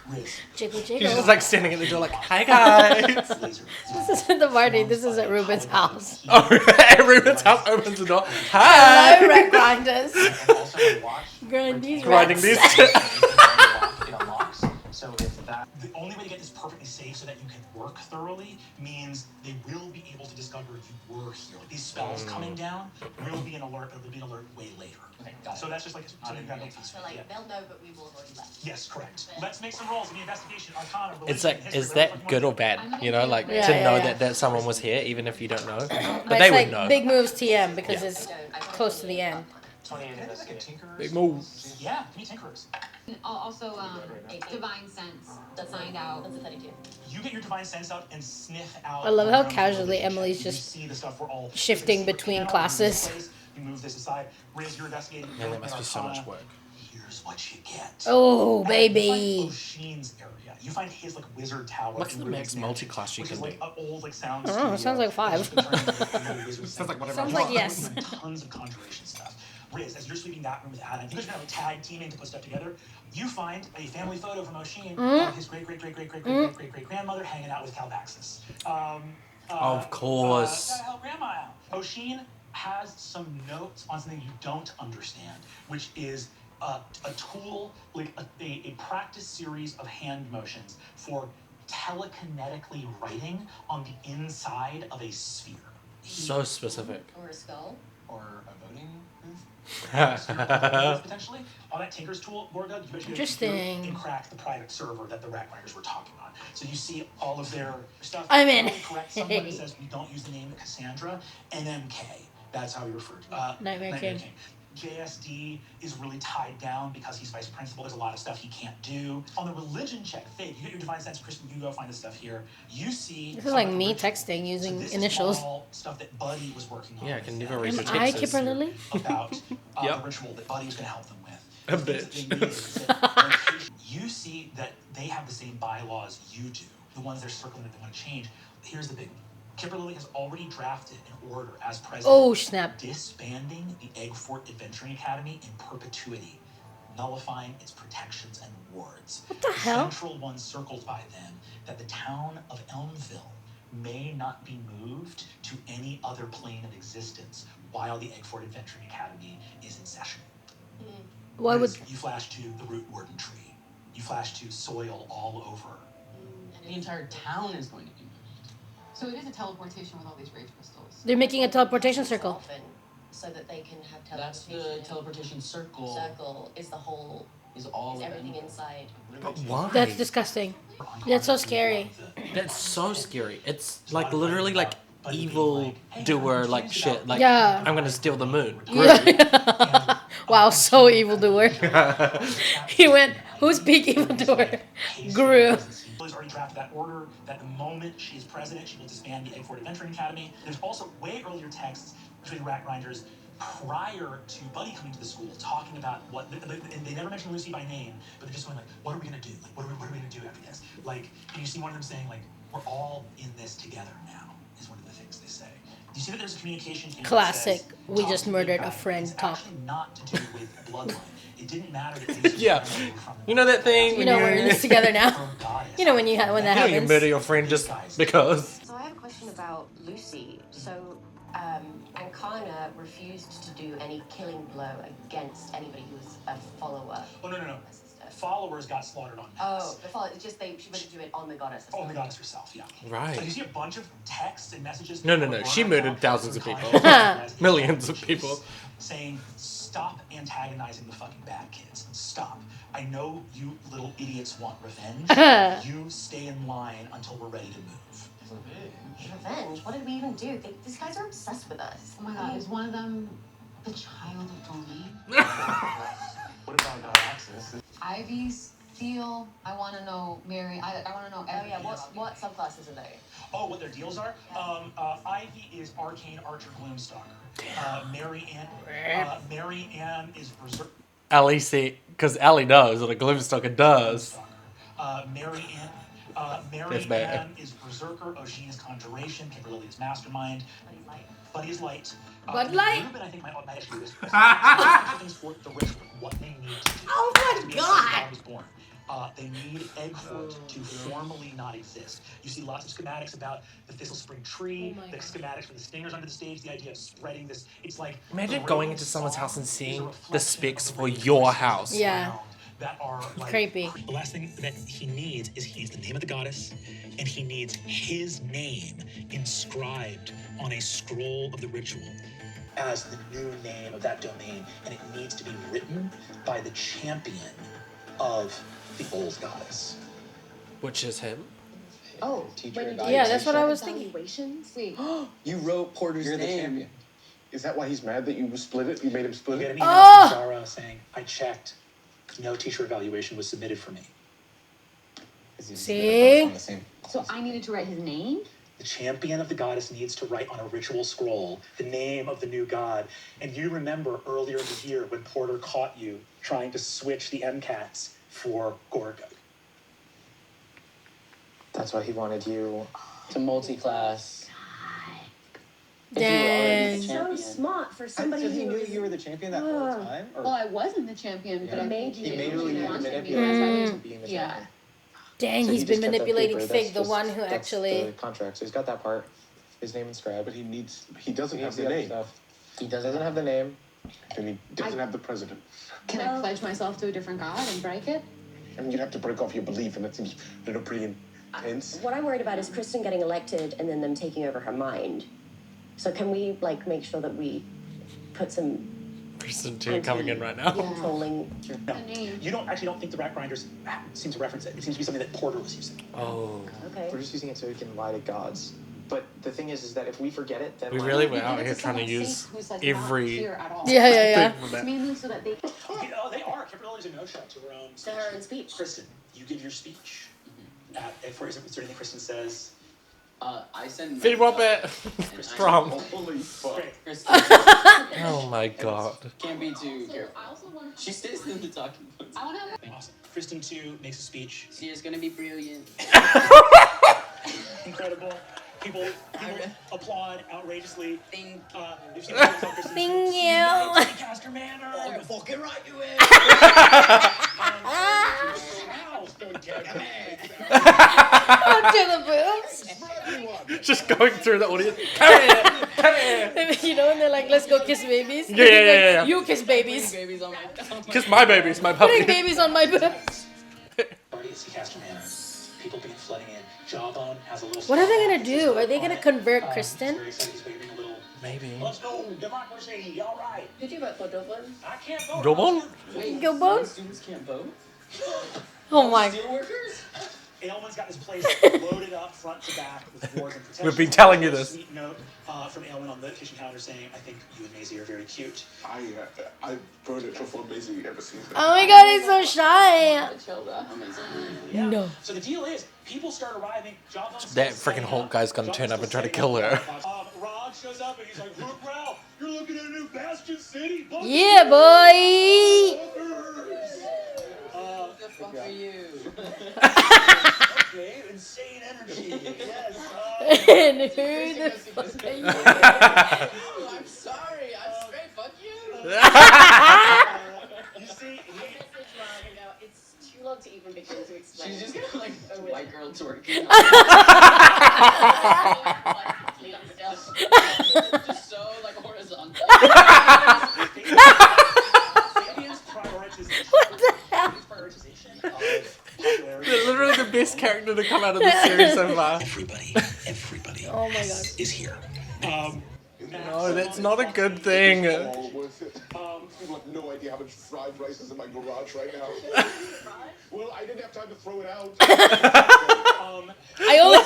Riz. Jiggle She's jiggle. just like standing at the door, like, "Hi guys." This isn't the party. This is at Ruben's house. Oh, Ruben's house opens the door. Hello, Hi. rat grinders. And also watch. Grind these Grinding rats. these. It unlocks. So if that. The only way to get this perfectly safe so that you can work thoroughly means they will be able to discover you were here. Like these spells coming down will be an alert. It'll be an alert way later. Okay, got it. So that's just like something you gotta make So, like, they'll know, but we will have already left. Yes, correct. Let's make some rolls in the investigation. Arcana. It's religion, like, history, is whatever that you good or want to do. bad? You know, like Yeah, to yeah, know yeah. that someone was here, even if you don't know. But But they it's would like know. big moves TM because Yeah. it's close to the end. 28 investigation. Big moves. Yeah, give me tinkerers. Also, divine sense. That's Find out. That's a 32. You get your divine sense out and sniff out. I love how around the casually location. Emily's You just see the stuff we're all shifting between You move classes. this place, You move this aside. Riz, you're investigating. Man, that must be so much Arcana. work. Here's what you get. Oh, And baby. You find O'Sheen's area. You find his like wizard tower. What's in the Ruben's max mansion, multi-class you which can is like be? an old like sound. I don't know, it sounds like 5. Sounds like whatever. Sounds like yes. Tons of conjuration stuff. Riz, as you're sweeping that room with Adam, you guys are kind of tag teaming to put stuff together. You find a family photo from O'Sheen of his great grandmother hanging out with Calvaxis. Of course. What the hell grandma out? O'Sheen has some notes on something you don't understand, which is a tool, like a practice series of hand motions for telekinetically writing on the inside of a sphere. So specific. Or a skull. Or a voting booth? Potentially. On that Tinker's tool, Gorga, you Interesting. and crack the private server that the Rat Grinders were talking on. So you see all of their stuff. I'm in. Correct someone that says we don't use the name Cassandra. NMK. That's how we refer to Nightmare King. JSD is really tied down because he's vice principal. There's a lot of stuff he can't do. On the religion check, Faith, you get your divine sense. Kristen, you go find the stuff here. You see. This is like me texting using this initials. Is all stuff that Buddy was working on. Yeah, I can never Am read the I texts. Kipper Lily? About the ritual that Buddy was going to help them with. A bitch. You see that they have the same bylaws you do. The ones they're circling that they want to change. Here's the big one. Kipper Lily has already drafted an order as president. Oh, snap. Disbanding the Egg Fort Adventuring Academy in perpetuity, nullifying its protections and rewards. What the hell? Central one circled by them that the town of Elmville may not be moved to any other plane of existence while the Egg Fort Adventuring Academy is in session. Why would You flash to the root warden tree. You flash to soil all over. And the entire town is going to be moved. So it is a teleportation with all these rage crystals. they're making a teleportation circle? Often, so that they can have That's teleportation. the teleportation circle. Circle is the whole. Is all Is of everything them. inside. But why? That's disgusting. That's so scary. That's so scary. It's like literally like evil doer like shit. Like Yeah. I'm gonna steal the moon. Yeah. Wow, so evildoer. He went, who's peak evildoer? Guru. Lily's already drafted that order that the moment she is president, she will disband the Egg Fort Adventuring Academy. There's also way earlier texts between the Rat Grinders prior to Buddy coming to the school, talking about what, and they never mention Lucy by name, but they're just going like, what are we gonna do? Like, what are we gonna do after this? Like, and you see one of them saying like, we're all in this together now, is one of the things they say. You see that there's a communication here that Classic. says, We talk just to the murdered guy. a friend It's talk. actually not to do with bloodline. It didn't matter that Lucy Yeah. was from You know that thing You when know you're we're in this together now. You know when you when that you happens. murder your friend just because. So I have a question about Lucy. So Ankana refused to do any killing blow against anybody who was a follower. Oh no. Followers got slaughtered on mass. Oh, the follower. It's just she wouldn't do it on the goddess. On the goddess herself, yeah. Right. So you see a bunch of texts and messages. No. She murdered thousands of people. Millions of people. Saying, stop antagonizing the fucking bad kids. Stop. I know you little idiots want revenge. You stay in line until we're ready to move. Revenge? What did we even do? These guys are obsessed with us. Oh my god, is one of them the child of Tony? What about Axis? Ivy's deal. I want to know Mary. I want to know Oh yeah, everything. what subclasses are they? Oh, what their deals are? Ivy is Arcane Archer Gloomstalker. Mary Ann is Berserker. Ellie see, because Ellie knows what a Gloomstalker does. Mary That's bad. Ann is Berserker. Ocean is Conjuration. Kimberly is Mastermind. Buddy is Light. Bud Light? Ruben, I think, might actually this. Things for the ritual, what they need to do. Oh my to be God. was born. They need Egg Fort to formally not exist. You see lots of schematics about the Thistle Spring tree, the schematics for the stingers under the stage, the idea of spreading this. It's like Imagine going into someone's house and seeing the specs for your house. Yeah. That are like, Creepy. The last thing that he needs is he needs the name of the goddess, and he needs his name inscribed on a scroll of the ritual as the new name of that domain, and it needs to be written by the champion of the old goddess. Which is him. Oh, Yeah, that's what I was thinking. Wait. You wrote Porter's You're the name. champion. Is that why he's mad that you split it? You made him split You get it? an email Oh! from Zara saying, I checked, no teacher evaluation was submitted for me. See? So I needed to write his name? The champion of the goddess needs to write on a ritual scroll the name of the new god. And you remember earlier in the year when Porter caught you trying to switch the MCATs for Gorga. That's why he wanted you to multi-class. Dang. So smart for somebody So he who knew is- you were the champion that whole time? Or Well, I wasn't the champion, but I made you. he made He you wanted me. manipulate That's why you he- into being the Yeah. champion. Dang, So he's he been just kept that manipulating paper. Fig, That's the just- one who that's actually. the contract. So he's got that part. His name inscribed. But he doesn't He have has the other name. stuff. He doesn't have the name. And he doesn't have the president. Can I pledge myself to a different god and break it? I mean, you'd have to break off your belief, and that seems a little pretty intense. What I'm worried about is Kristen getting elected and then them taking over her mind. So can we like make sure that we put some Kristen too coming in right now. controlling? No, you don't think the rat grinders seem to reference it. It seems to be something that Porter was using. Oh. Okay. We're just using it so we can lie to gods. But the thing is that if we forget it, then We like, really were out here trying to use every Yeah. thing with that. Mainly so that they Oh, they are. Kimberly's a no-shot to her own to her own speech. Kristen, you give your speech. For example, is there anything Kristen says? I send. Feed Robert. Strong. Holy fuck. Kristen, Oh my god. can't be too careful. She stays in the talking points. I want to have Awesome. Kristen, too, makes a speech. She is gonna be brilliant. Incredible. People applaud outrageously. Thank If you tell Kristen, Thank you. Caster Manor. Oh, you're fucking right, you is. To the boobs. Just going through the audience. Come here. Come here. You know, and they're like, let's go kiss babies. Yeah. You kiss babies. Babies on my. Kiss my babies, my Putting puppy. babies on my boobs. Party at Caster Manor. People begin flooding in. Jawbone has a little. What are they gonna do? Are they gonna convert Kristen? Very excited. He's waving a little. Maybe. Let's go, democracy. All right. Did you vote for Dublin? I can't vote. Double? Wait, Go both? students can't vote. Oh my. Steelworkers? Aylwin's got his place loaded up front to back with dwarves and protection. We've been telling you this. Sweet note from Aylwin on the kitchen counter saying, "I think you and Maisie are very cute." I burned it before Maisie ever seen it. Oh my god, he's so shy. Amazing. No. So the deal is, people start arriving. That freaking Hulk guy's gonna turn up and try to kill her. Rod shows up and he's like, "Look, Ralph, you're looking at a new Bastion City. Yeah, boy. What the fuck are you? Okay, insane energy. Yes. And who the fuck are you? Oh, I'm sorry. I'm straight. Fuck you. You see, It's too long to even begin to explain. She's just gonna like a white girl twerking. Just so like horizontal. What the hell? They're literally the best character to come out of the series so far. Everybody Oh my god. is here. No, that's not a good thing. All worth it. People have no idea how much fried rice is in my garage right now. Well, I didn't have time to throw it out. I only.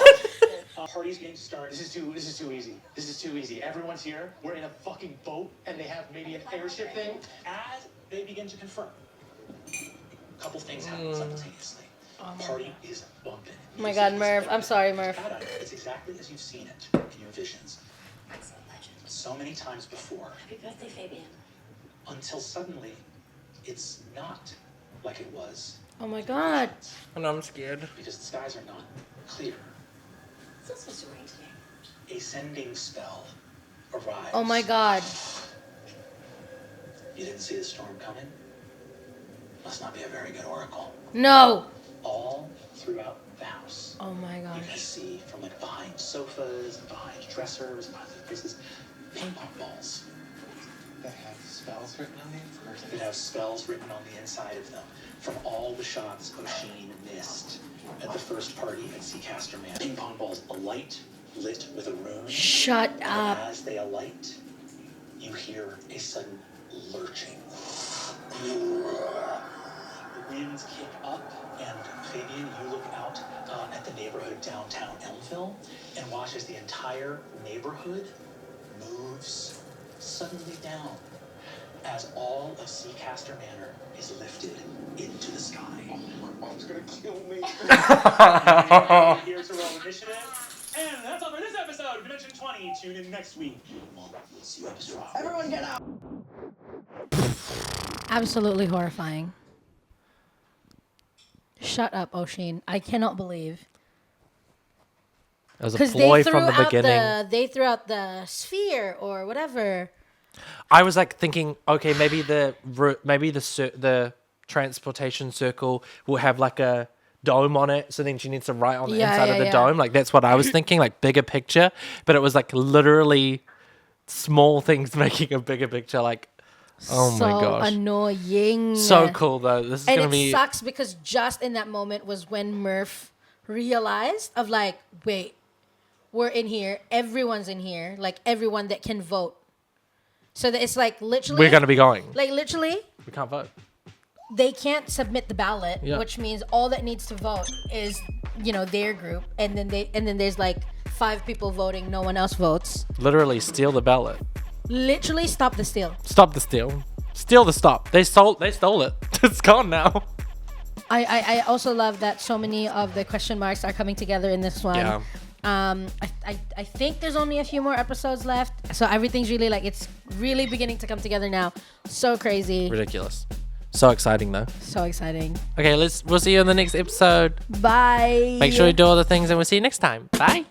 Party's getting started. This is too easy. This is too easy. Everyone's here. We're in a fucking boat, and they have maybe an airship thing. As they begin to confirm, a couple things happen simultaneously. Party is bumping. Oh my god, Murph. I'm sorry, Murph. It's exactly as you've seen it in your visions. So many times before. Happy birthday, Fabian. Until suddenly, it's not like it was. Oh my god. Oh, no, I'm scared. Because the skies are not clear. It's not supposed to rain today. A sending spell arrives. Oh my god. You didn't see the storm coming? Must not be a very good oracle. No. All throughout the house. Oh my You can gosh. see from like behind sofas, and behind dressers, and behind places, ping pong balls. They have spells written on the inside. That have spells written on the inside of them. From all the shots O'Sheen missed at the first party at Seacaster Manor. Ping pong balls alight, lit with a rune. Shut And up. as they alight, you hear a sudden lurching. The winds kick up, and Fabian, you look out at the neighborhood of downtown Elmville and watch as the entire neighborhood moves suddenly down as all of Seacaster Manor is lifted into the sky. My mom's gonna kill me. Here to roll initiative. And that's all for this episode of Dimension 20. Tune in next week. We'll see you episode. Everyone get out. Absolutely horrifying. Shut up, O'Sheen. I cannot believe. It was a Because ploy they from the threw out beginning. they threw out the sphere or whatever. I was like thinking, okay, maybe the transportation circle will have like a dome on it, so then she needs to write on the inside of the dome. Like that's what I was thinking, like bigger picture. But it was like literally small things making a bigger picture. Like, oh my gosh, Annoying. so cool though. This is And gonna it be. sucks because just in that moment was when Murph realized of like, wait, we're in here. Everyone's in here. Like everyone that can vote. So that it's like literally. We're going to be going. Like literally. We can't vote. They can't submit the ballot, Yeah. which means all that needs to vote is, their group, and then there's like 5 people voting. No one else votes. Literally steal the ballot. Literally stop the steal. Stop the steal. Steal the stop. They stole it. It's gone now. I also love that so many of the question marks are coming together in this one. Yeah. I think there's only a few more episodes left, so everything's really it's really beginning to come together now. So crazy. Ridiculous. So exciting though. So exciting. Okay, we'll see you in the next episode. Bye. Make sure you do all the things and we'll see you next time. Bye.